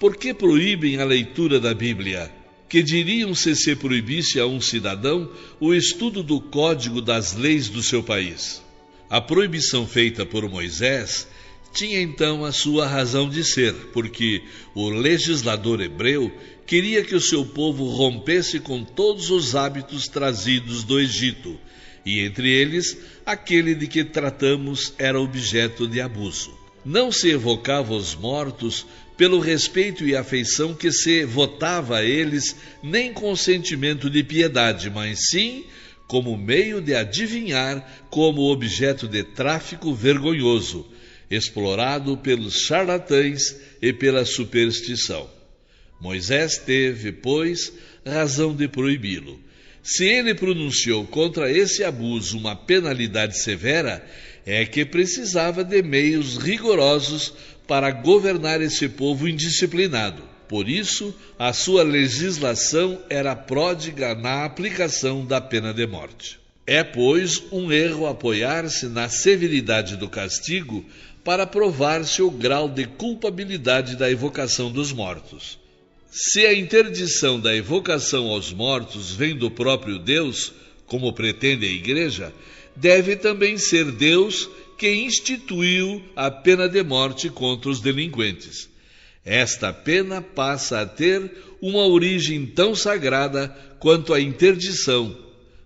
por que proíbem a leitura da Bíblia? Que diriam se proibisse a um cidadão o estudo do código das leis do seu país? A proibição feita por Moisés tinha então a sua razão de ser, porque o legislador hebreu queria que o seu povo rompesse com todos os hábitos trazidos do Egito, e entre eles, aquele de que tratamos era objeto de abuso. Não se evocava os mortos pelo respeito e afeição que se votava a eles, nem com sentimento de piedade, mas sim como meio de adivinhar como objeto de tráfico vergonhoso, explorado pelos charlatães e pela superstição. Moisés teve, pois, razão de proibi-lo. Se ele pronunciou contra esse abuso uma penalidade severa, é que precisava de meios rigorosos para governar esse povo indisciplinado. Por isso, a sua legislação era pródiga na aplicação da pena de morte. É, pois, um erro apoiar-se na severidade do castigo para provar-se o grau de culpabilidade da evocação dos mortos. Se a interdição da evocação aos mortos vem do próprio Deus, como pretende a Igreja, deve também ser Deus que instituiu a pena de morte contra os delinquentes. Esta pena passa a ter uma origem tão sagrada quanto a interdição.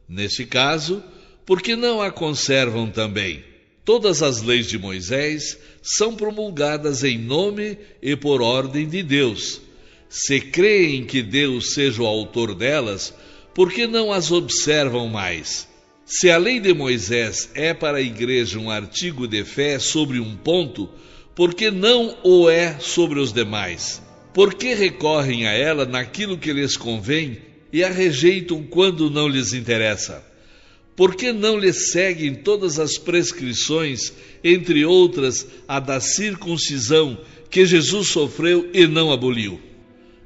Neste caso, porque não a conservam também? Todas as leis de Moisés são promulgadas em nome e por ordem de Deus. Se creem que Deus seja o autor delas, por que não as observam mais? Se a lei de Moisés é para a Igreja um artigo de fé sobre um ponto, por que não o é sobre os demais? Por que recorrem a ela naquilo que lhes convém e a rejeitam quando não lhes interessa? Por que não lhes seguem todas as prescrições, entre outras a da circuncisão, que Jesus sofreu e não aboliu?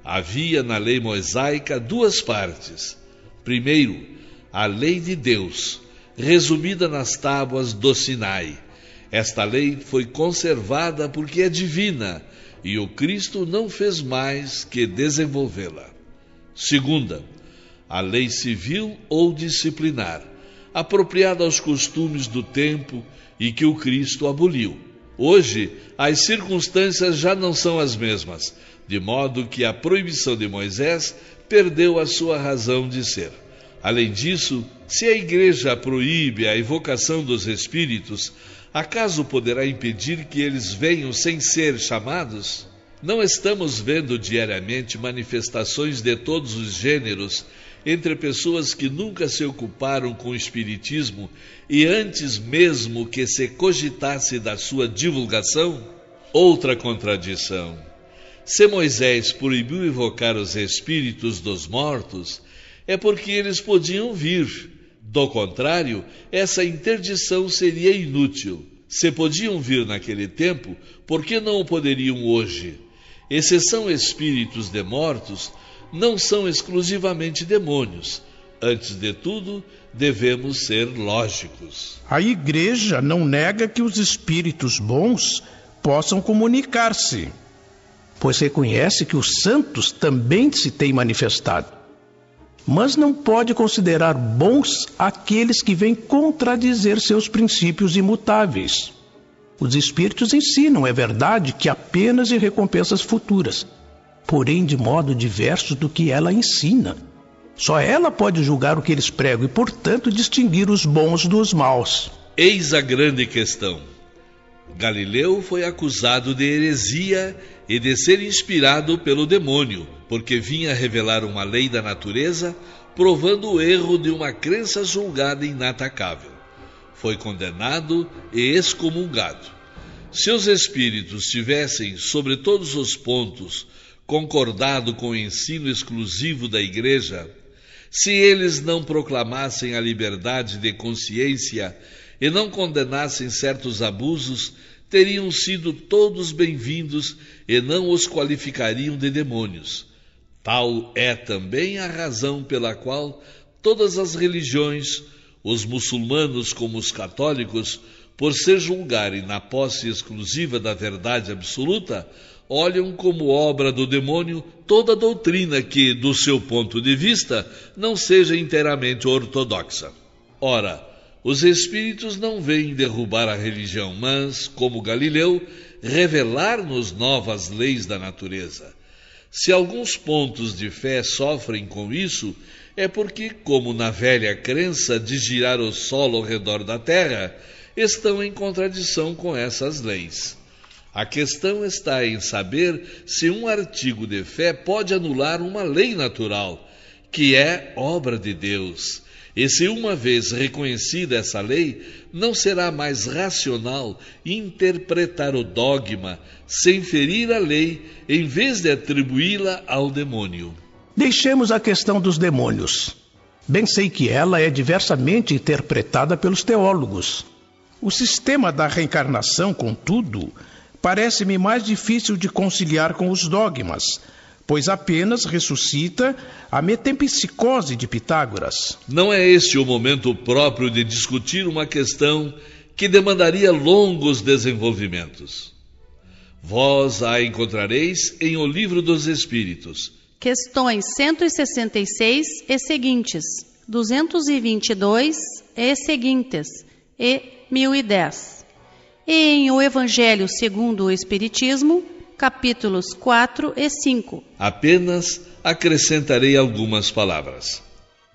Havia na lei mosaica duas partes. Primeiro, a lei de Deus, resumida nas tábuas do Sinai. Esta lei foi conservada porque é divina, e o Cristo não fez mais que desenvolvê-la. Segunda, a lei civil ou disciplinar, apropriada aos costumes do tempo e que o Cristo aboliu. Hoje, as circunstâncias já não são as mesmas, de modo que a proibição de Moisés perdeu a sua razão de ser. Além disso, se a Igreja proíbe a evocação dos espíritos, acaso poderá impedir que eles venham sem ser chamados? Não estamos vendo diariamente manifestações de todos os gêneros entre pessoas que nunca se ocuparam com o espiritismo e antes mesmo que se cogitasse da sua divulgação? Outra contradição. Se Moisés proibiu evocar os espíritos dos mortos, é porque eles podiam vir. Do contrário, essa interdição seria inútil. Se podiam vir naquele tempo, por que não o poderiam hoje? E se são espíritos de mortos, não são exclusivamente demônios. Antes de tudo, devemos ser lógicos. A Igreja não nega que os espíritos bons possam comunicar-se, pois reconhece que os santos também se têm manifestado. Mas não pode considerar bons aqueles que vêm contradizer seus princípios imutáveis. Os espíritos ensinam, é verdade, que apenas em recompensas futuras, porém de modo diverso do que ela ensina. Só ela pode julgar o que eles pregam e, portanto, distinguir os bons dos maus. Eis a grande questão. Galileu foi acusado de heresia e de ser inspirado pelo demônio, porque vinha revelar uma lei da natureza, provando o erro de uma crença julgada inatacável. Foi condenado e excomungado. Se os espíritos tivessem, sobre todos os pontos, concordado com o ensino exclusivo da Igreja, se eles não proclamassem a liberdade de consciência e não condenassem certos abusos, teriam sido todos bem-vindos e não os qualificariam de demônios. Tal é também a razão pela qual todas as religiões, os muçulmanos como os católicos, por se julgarem na posse exclusiva da verdade absoluta, olham como obra do demônio toda doutrina que, do seu ponto de vista, não seja inteiramente ortodoxa. Ora, os espíritos não vêm derrubar a religião, mas, como Galileu, revelar-nos novas leis da natureza. Se alguns pontos de fé sofrem com isso, é porque, como na velha crença de girar o sol ao redor da terra, estão em contradição com essas leis. A questão está em saber se um artigo de fé pode anular uma lei natural, que é obra de Deus. E se uma vez reconhecida essa lei, não será mais racional interpretar o dogma sem ferir a lei, em vez de atribuí-la ao demônio. Deixemos a questão dos demônios. Bem sei que ela é diversamente interpretada pelos teólogos. O sistema da reencarnação, contudo, parece-me mais difícil de conciliar com os dogmas, pois apenas ressuscita a metempsicose de Pitágoras. Não é este o momento próprio de discutir uma questão que demandaria longos desenvolvimentos. Vós a encontrareis em O Livro dos Espíritos. Questões 166 e seguintes, 222 e seguintes, e 1010. E em O Evangelho segundo o Espiritismo, capítulos 4 e 5. Apenas acrescentarei algumas palavras.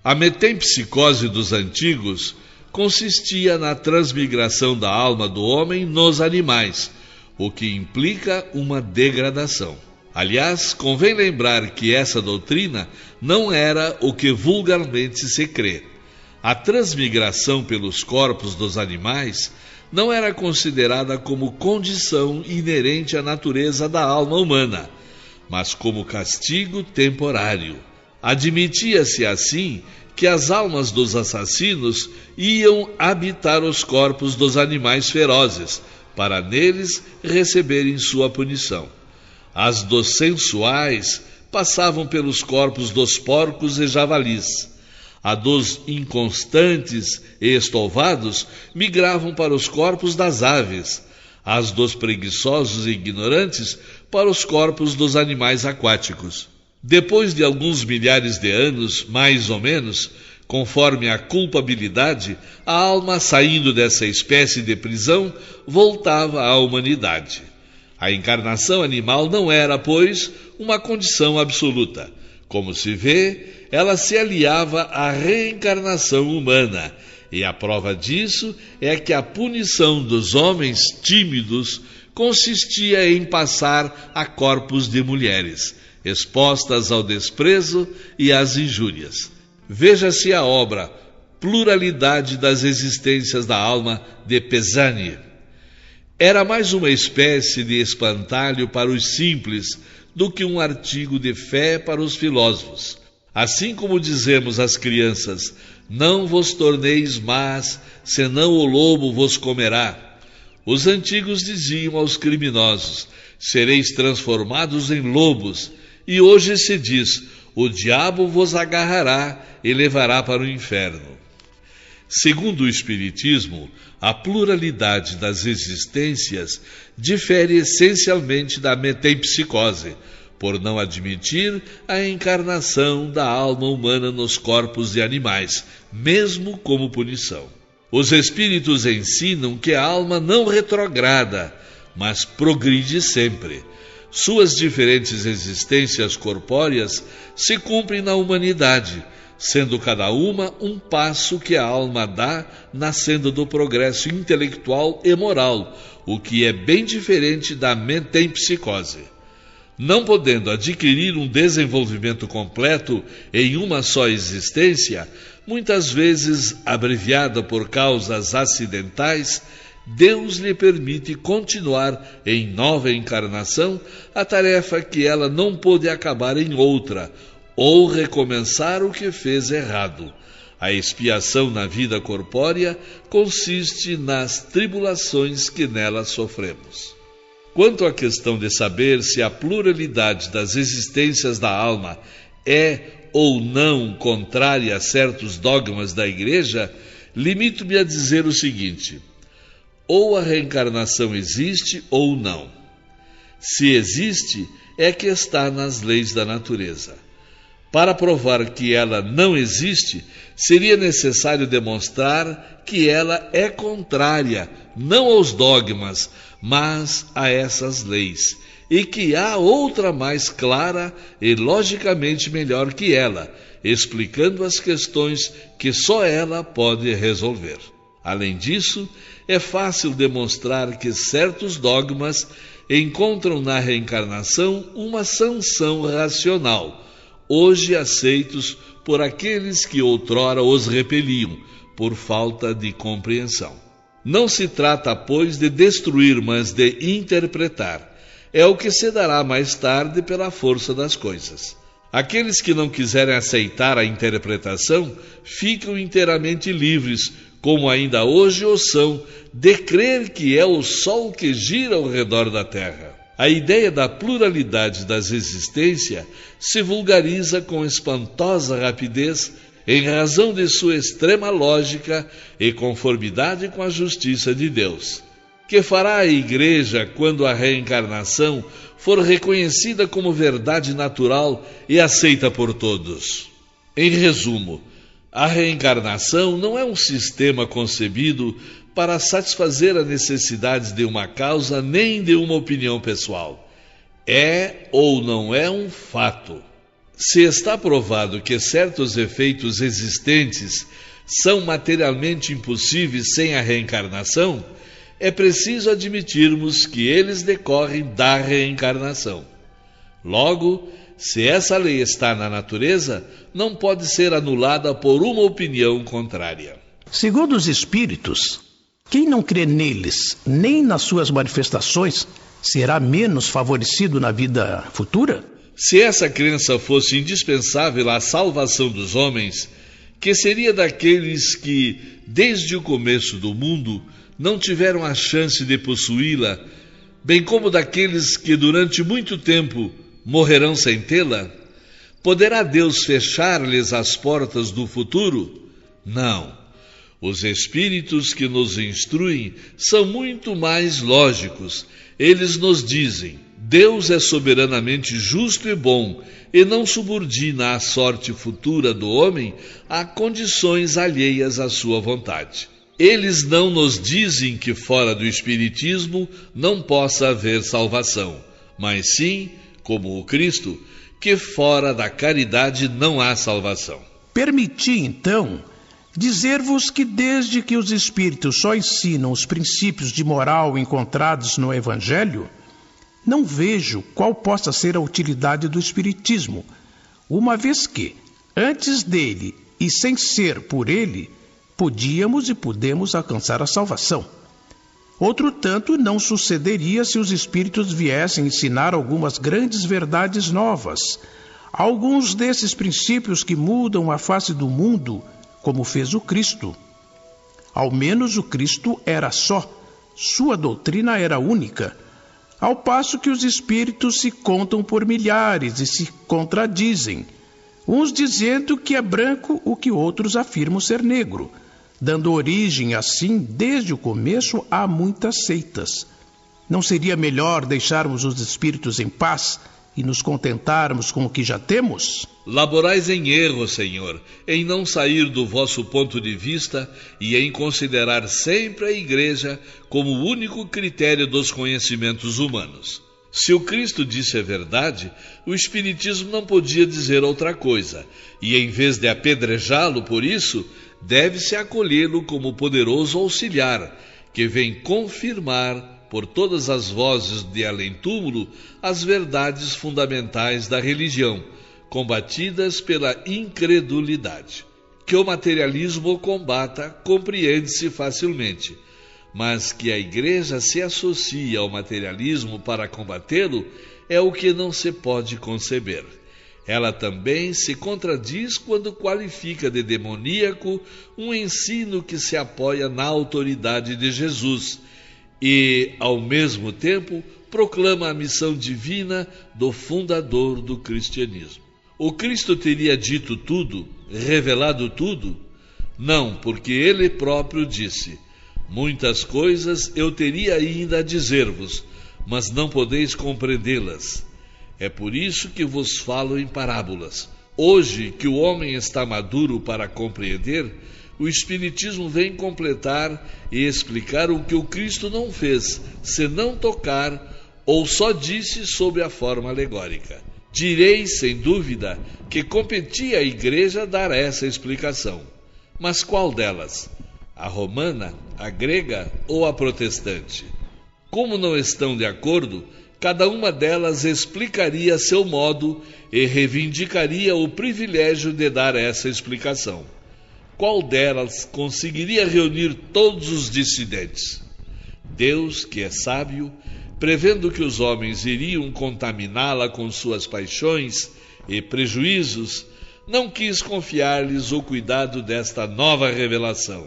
A metempsicose dos antigos consistia na transmigração da alma do homem nos animais, o que implica uma degradação. Aliás, convém lembrar que essa doutrina não era o que vulgarmente se crê. A transmigração pelos corpos dos animais não era considerada como condição inerente à natureza da alma humana, mas como castigo temporário. Admitia-se assim que as almas dos assassinos iam habitar os corpos dos animais ferozes, para neles receberem sua punição. As dos sensuais passavam pelos corpos dos porcos e javalis. A dos inconstantes e estouvados migravam para os corpos das aves. As dos preguiçosos e ignorantes para os corpos dos animais aquáticos. Depois de alguns milhares de anos, mais ou menos, conforme a culpabilidade, a alma, saindo dessa espécie de prisão, voltava à humanidade. A encarnação animal não era, pois, uma condição absoluta. Como se vê, ela se aliava à reencarnação humana, e a prova disso é que a punição dos homens tímidos consistia em passar a corpos de mulheres, expostas ao desprezo e às injúrias. Veja-se a obra Pluralidade das Existências da Alma, de Pesani. Era mais uma espécie de espantalho para os simples do que um artigo de fé para os filósofos. Assim como dizemos às crianças, não vos torneis más, senão o lobo vos comerá. Os antigos diziam aos criminosos, sereis transformados em lobos. E hoje se diz, o diabo vos agarrará e levará para o inferno. Segundo o Espiritismo, a pluralidade das existências difere essencialmente da metempsicose, por não admitir a encarnação da alma humana nos corpos de animais, mesmo como punição. Os espíritos ensinam que a alma não retrograda, mas progride sempre. Suas diferentes existências corpóreas se cumprem na humanidade, sendo cada uma um passo que a alma dá na senda do progresso intelectual e moral, o que é bem diferente da metempsicose. Não podendo adquirir um desenvolvimento completo em uma só existência, muitas vezes abreviada por causas acidentais, Deus lhe permite continuar em nova encarnação a tarefa que ela não pôde acabar em outra, ou recomeçar o que fez errado. A expiação na vida corpórea consiste nas tribulações que nela sofremos. Quanto à questão de saber se a pluralidade das existências da alma é ou não contrária a certos dogmas da Igreja, limito-me a dizer o seguinte: ou a reencarnação existe ou não. Se existe, é que está nas leis da natureza. Para provar que ela não existe, seria necessário demonstrar que ela é contrária, não aos dogmas, mas a essas leis, e que há outra mais clara e logicamente melhor que ela, explicando as questões que só ela pode resolver. Além disso, é fácil demonstrar que certos dogmas encontram na reencarnação uma sanção racional, hoje aceitos por aqueles que outrora os repeliam, por falta de compreensão. Não se trata, pois, de destruir, mas de interpretar. É o que se dará mais tarde pela força das coisas. Aqueles que não quiserem aceitar a interpretação ficam inteiramente livres, como ainda hoje o são, de crer que é o Sol que gira ao redor da Terra. A ideia da pluralidade das existências se vulgariza com espantosa rapidez em razão de sua extrema lógica e conformidade com a justiça de Deus. Que fará a Igreja quando a reencarnação for reconhecida como verdade natural e aceita por todos? Em resumo, a reencarnação não é um sistema concebido para satisfazer as necessidades de uma causa nem de uma opinião pessoal. É ou não é um fato. Se está provado que certos efeitos existentes são materialmente impossíveis sem a reencarnação, é preciso admitirmos que eles decorrem da reencarnação. Logo, se essa lei está na natureza, não pode ser anulada por uma opinião contrária. Segundo os espíritos, quem não crê neles, nem nas suas manifestações, será menos favorecido na vida futura? Se essa crença fosse indispensável à salvação dos homens, que seria daqueles que, desde o começo do mundo, não tiveram a chance de possuí-la, bem como daqueles que durante muito tempo morrerão sem tê-la? Poderá Deus fechar-lhes as portas do futuro? Não. Os espíritos que nos instruem são muito mais lógicos. Eles nos dizem: Deus é soberanamente justo e bom e não subordina a sorte futura do homem a condições alheias à sua vontade. Eles não nos dizem que fora do espiritismo não possa haver salvação, mas sim, como o Cristo, que fora da caridade não há salvação. Permiti, então, dizer-vos que desde que os espíritos só ensinam os princípios de moral encontrados no Evangelho, não vejo qual possa ser a utilidade do espiritismo, uma vez que, antes dele e sem ser por ele, podíamos e podemos alcançar a salvação. Outro tanto não sucederia se os espíritos viessem ensinar algumas grandes verdades novas, alguns desses princípios que mudam a face do mundo, como fez o Cristo. Ao menos o Cristo era só, sua doutrina era única, ao passo que os espíritos se contam por milhares e se contradizem, uns dizendo que é branco o que outros afirmam ser negro, dando origem, assim, desde o começo, a muitas seitas. Não seria melhor deixarmos os espíritos em paz e nos contentarmos com o que já temos? Laborais em erro, Senhor, em não sair do vosso ponto de vista e em considerar sempre a Igreja como o único critério dos conhecimentos humanos. Se o Cristo disse a verdade, o Espiritismo não podia dizer outra coisa, e em vez de apedrejá-lo por isso, deve-se acolhê-lo como poderoso auxiliar, que vem confirmar, por todas as vozes de além-túmulo, as verdades fundamentais da religião, combatidas pela incredulidade. Que o materialismo o combata compreende-se facilmente, mas que a Igreja se associa ao materialismo para combatê-lo é o que não se pode conceber. Ela também se contradiz quando qualifica de demoníaco um ensino que se apoia na autoridade de Jesus e, ao mesmo tempo, proclama a missão divina do fundador do cristianismo. O Cristo teria dito tudo, revelado tudo? Não, porque ele próprio disse: muitas coisas eu teria ainda a dizer-vos, mas não podeis compreendê-las. É por isso que vos falo em parábolas. Hoje, que o homem está maduro para compreender, o Espiritismo vem completar e explicar o que o Cristo não fez, senão tocar, ou só disse sob a forma alegórica. Direi, sem dúvida, que competia à Igreja dar essa explicação. Mas qual delas? A romana, a grega ou a protestante? Como não estão de acordo, cada uma delas explicaria a seu modo e reivindicaria o privilégio de dar essa explicação. Qual delas conseguiria reunir todos os dissidentes? Deus, que é sábio, prevendo que os homens iriam contaminá-la com suas paixões e prejuízos, não quis confiar-lhes o cuidado desta nova revelação.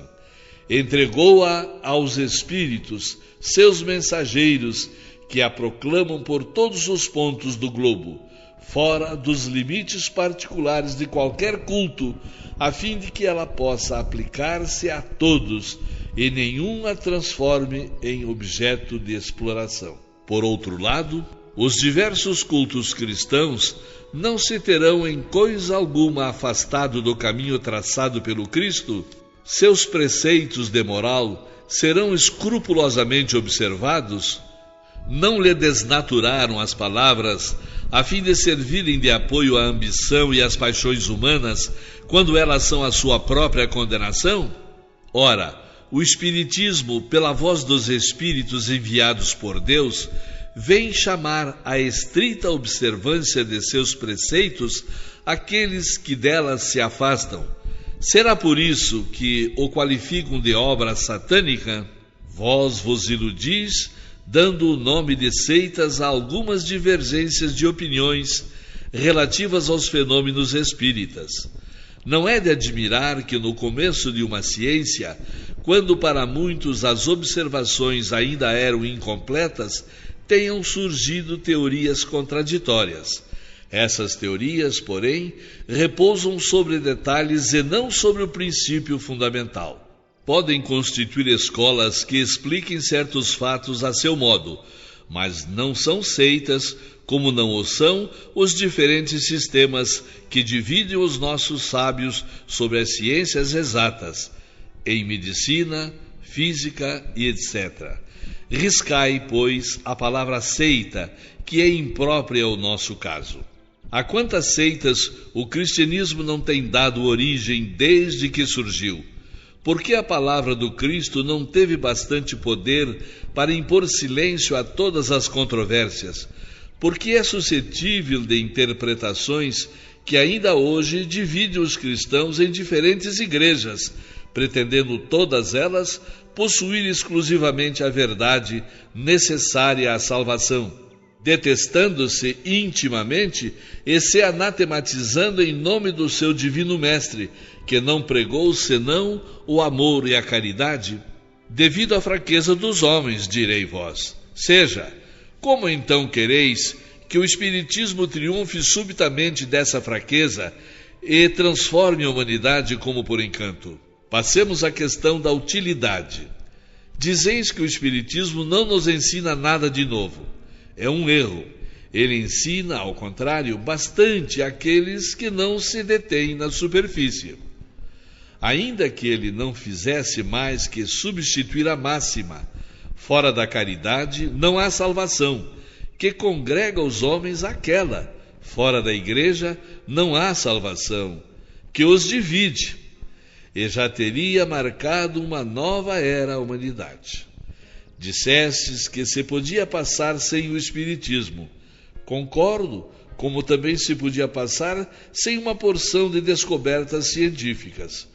Entregou-a aos espíritos, seus mensageiros, que a proclamam por todos os pontos do globo, fora dos limites particulares de qualquer culto, a fim de que ela possa aplicar-se a todos e nenhum a transforme em objeto de exploração. Por outro lado, os diversos cultos cristãos não se terão em coisa alguma afastado do caminho traçado pelo Cristo. Seus preceitos de moral serão escrupulosamente observados. Não lhe desnaturaram as palavras a fim de servirem de apoio à ambição e às paixões humanas, quando elas são a sua própria condenação? Ora, o Espiritismo, pela voz dos Espíritos enviados por Deus, vem chamar à estrita observância de seus preceitos aqueles que delas se afastam. Será por isso que o qualificam de obra satânica? Vós vos iludis, dando o nome de seitas a algumas divergências de opiniões relativas aos fenômenos espíritas. Não é de admirar que no começo de uma ciência, quando para muitos as observações ainda eram incompletas, tenham surgido teorias contraditórias. Essas teorias, porém, repousam sobre detalhes e não sobre o princípio fundamental. Podem constituir escolas que expliquem certos fatos a seu modo, mas não são seitas, como não o são os diferentes sistemas que dividem os nossos sábios sobre as ciências exatas, em medicina, física e etc. Riscai, pois, a palavra seita, que é imprópria ao nosso caso. A quantas seitas o cristianismo não tem dado origem desde que surgiu? Porque a palavra do Cristo não teve bastante poder para impor silêncio a todas as controvérsias, porque é suscetível de interpretações que ainda hoje dividem os cristãos em diferentes igrejas, pretendendo todas elas possuir exclusivamente a verdade necessária à salvação, detestando-se intimamente e se anatematizando em nome do seu divino mestre, que não pregou senão o amor e a caridade, devido à fraqueza dos homens, direi vós. Seja, como então quereis que o Espiritismo triunfe subitamente dessa fraqueza e transforme a humanidade como por encanto? Passemos à questão da utilidade. Dizeis que o Espiritismo não nos ensina nada de novo. É um erro. Ele ensina, ao contrário, bastante àqueles que não se detêm na superfície. Ainda que ele não fizesse mais que substituir a máxima: fora da caridade não há salvação, que congrega os homens àquela. Fora da igreja não há salvação, que os divide, e já teria marcado uma nova era à humanidade. Dissestes que se podia passar sem o Espiritismo. Concordo, como também se podia passar sem uma porção de descobertas científicas.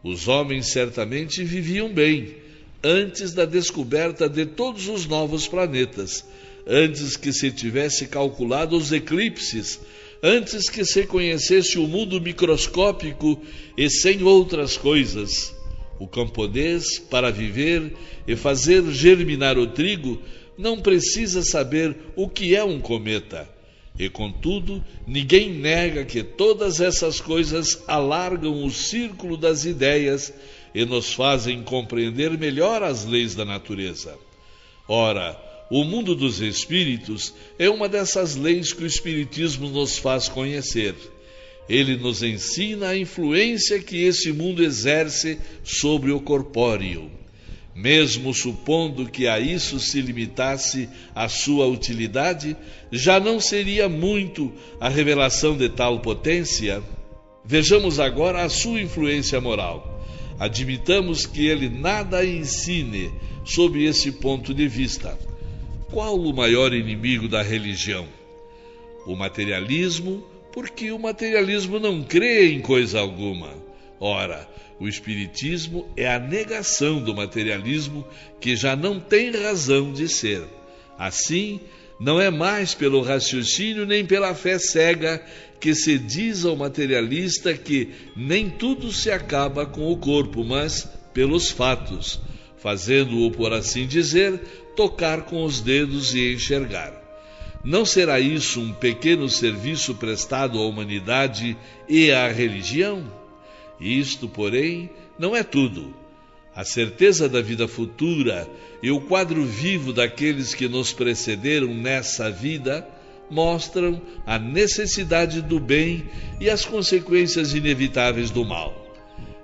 Os homens certamente viviam bem, antes da descoberta de todos os novos planetas, antes que se tivesse calculado os eclipses, antes que se conhecesse o mundo microscópico e sem outras coisas. O camponês, para viver e fazer germinar o trigo, não precisa saber o que é um cometa. E, contudo, ninguém nega que todas essas coisas alargam o círculo das ideias e nos fazem compreender melhor as leis da natureza. Ora, o mundo dos espíritos é uma dessas leis que o Espiritismo nos faz conhecer. Ele nos ensina a influência que esse mundo exerce sobre o corpóreo. Mesmo supondo que a isso se limitasse a sua utilidade, já não seria muito a revelação de tal potência? Vejamos agora a sua influência moral. Admitamos que ele nada ensine sob esse ponto de vista. Qual o maior inimigo da religião? O materialismo, porque o materialismo não crê em coisa alguma. Ora, o Espiritismo é a negação do materialismo, que já não tem razão de ser. Assim, não é mais pelo raciocínio nem pela fé cega que se diz ao materialista que nem tudo se acaba com o corpo, mas pelos fatos, fazendo-o, por assim dizer, tocar com os dedos e enxergar. Não será isso um pequeno serviço prestado à humanidade e à religião? Isto, porém, não é tudo. A certeza da vida futura e o quadro vivo daqueles que nos precederam nessa vida mostram a necessidade do bem e as consequências inevitáveis do mal.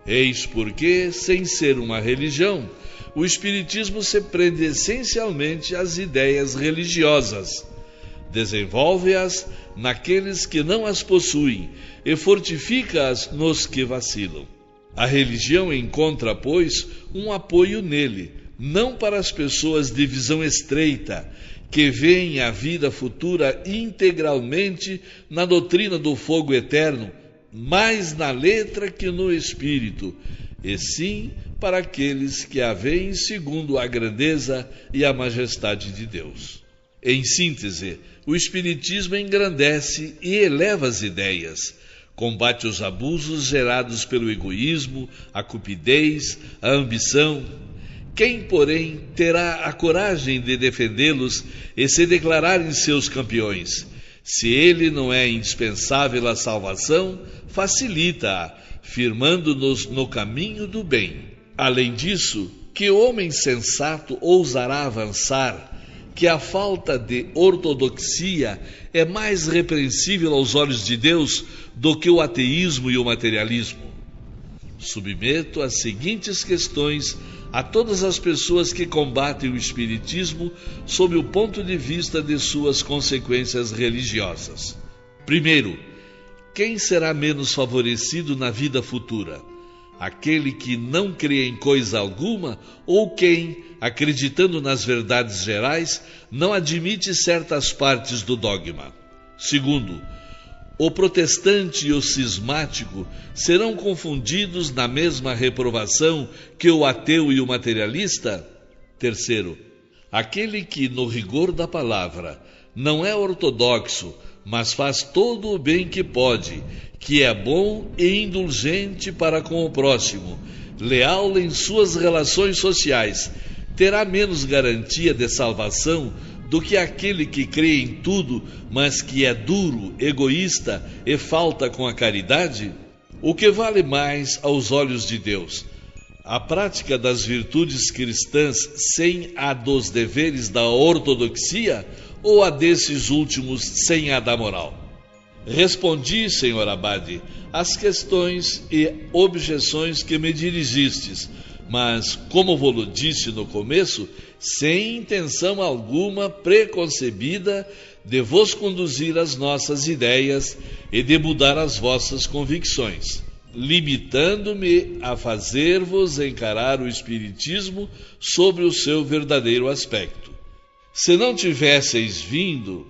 Eis porque, sem ser uma religião, o Espiritismo se prende essencialmente às ideias religiosas, desenvolve-as naqueles que não as possuem e fortifica-as nos que vacilam. A religião encontra, pois, um apoio nele, não para as pessoas de visão estreita, que veem a vida futura integralmente na doutrina do fogo eterno, mais na letra que no espírito, e sim para aqueles que a veem segundo a grandeza e a majestade de Deus. Em síntese, o Espiritismo engrandece e eleva as ideias, combate os abusos gerados pelo egoísmo, a cupidez, a ambição. Quem, porém, terá a coragem de defendê-los e se declararem seus campeões? Se ele não é indispensável à salvação, facilita-a, firmando-nos no caminho do bem. Além disso, que homem sensato ousará avançar que a falta de ortodoxia é mais repreensível aos olhos de Deus do que o ateísmo e o materialismo? Submeto as seguintes questões a todas as pessoas que combatem o Espiritismo sob o ponto de vista de suas consequências religiosas. Primeiro, quem será menos favorecido na vida futura? Aquele que não crê em coisa alguma ou quem, acreditando nas verdades gerais, não admite certas partes do dogma? Segundo, o protestante e o cismático serão confundidos na mesma reprovação que o ateu e o materialista? Terceiro, aquele que, no rigor da palavra, não é ortodoxo, mas faz todo o bem que pode, que é bom e indulgente para com o próximo, leal em suas relações sociais, terá menos garantia de salvação do que aquele que crê em tudo, mas que é duro, egoísta e falta com a caridade? O que vale mais aos olhos de Deus? A prática das virtudes cristãs sem a dos deveres da ortodoxia ou a desses últimos sem a da moral? Respondi, senhor Abade, às questões e objeções que me dirigistes, mas, como vou-lo disse no começo, sem intenção alguma preconcebida de vos conduzir às nossas ideias e de mudar as vossas convicções, limitando-me a fazer-vos encarar o Espiritismo sobre o seu verdadeiro aspecto. Se não tivesseis vindo,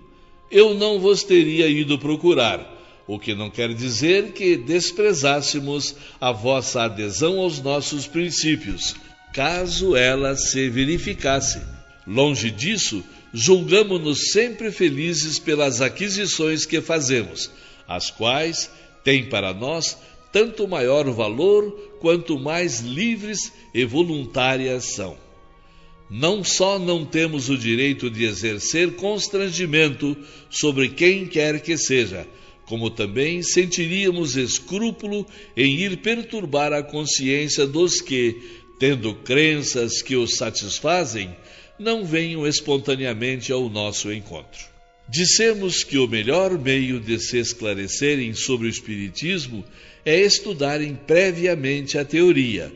eu não vos teria ido procurar, o que não quer dizer que desprezássemos a vossa adesão aos nossos princípios, caso ela se verificasse. Longe disso, julgamo-nos sempre felizes pelas aquisições que fazemos, as quais têm para nós tanto maior valor quanto mais livres e voluntárias são. Não só não temos o direito de exercer constrangimento sobre quem quer que seja, como também sentiríamos escrúpulo em ir perturbar a consciência dos que, tendo crenças que os satisfazem, não venham espontaneamente ao nosso encontro. Dissemos que o melhor meio de se esclarecerem sobre o Espiritismo é estudarem previamente a teoria.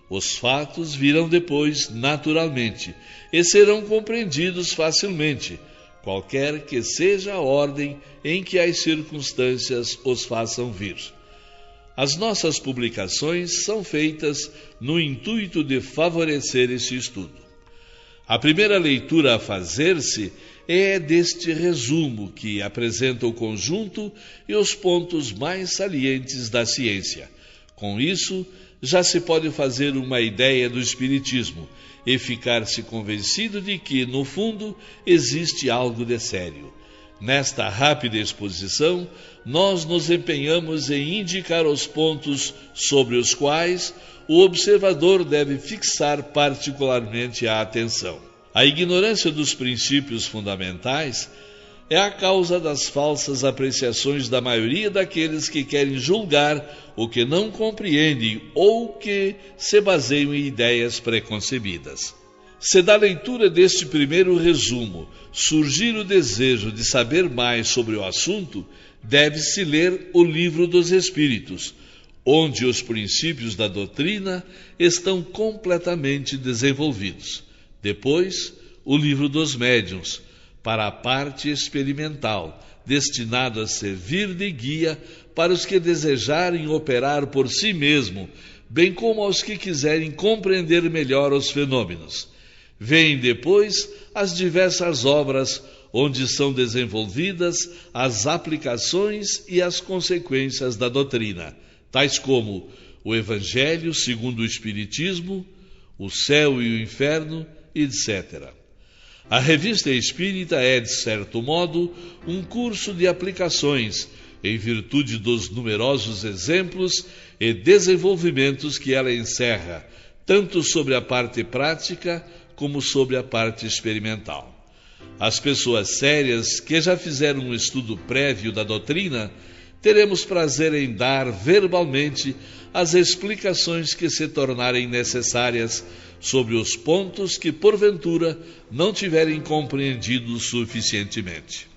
Os fatos virão depois naturalmente e serão compreendidos facilmente, qualquer que seja a ordem em que as circunstâncias os façam vir. As nossas publicações são feitas no intuito de favorecer esse estudo. A primeira leitura a fazer-se é deste resumo que apresenta o conjunto e os pontos mais salientes da ciência. Com isso, já se pode fazer uma ideia do Espiritismo e ficar-se convencido de que, no fundo, existe algo de sério. Nesta rápida exposição, nós nos empenhamos em indicar os pontos sobre os quais o observador deve fixar particularmente a atenção. A ignorância dos princípios fundamentais é a causa das falsas apreciações da maioria daqueles que querem julgar o que não compreendem ou que se baseiam em ideias preconcebidas. Se da leitura deste primeiro resumo surgir o desejo de saber mais sobre o assunto, deve-se ler o Livro dos Espíritos, onde os princípios da doutrina estão completamente desenvolvidos. Depois, o Livro dos Médiuns, para a parte experimental, destinado a servir de guia para os que desejarem operar por si mesmo, bem como aos que quiserem compreender melhor os fenômenos. Vêm depois as diversas obras onde são desenvolvidas as aplicações e as consequências da doutrina, tais como o Evangelho segundo o Espiritismo, o Céu e o Inferno, etc. A Revista Espírita é, de certo modo, um curso de aplicações, em virtude dos numerosos exemplos e desenvolvimentos que ela encerra, tanto sobre a parte prática como sobre a parte experimental. As pessoas sérias que já fizeram um estudo prévio da doutrina, teremos prazer em dar verbalmente as explicações que se tornarem necessárias sobre os pontos que, porventura, não tiverem compreendido suficientemente.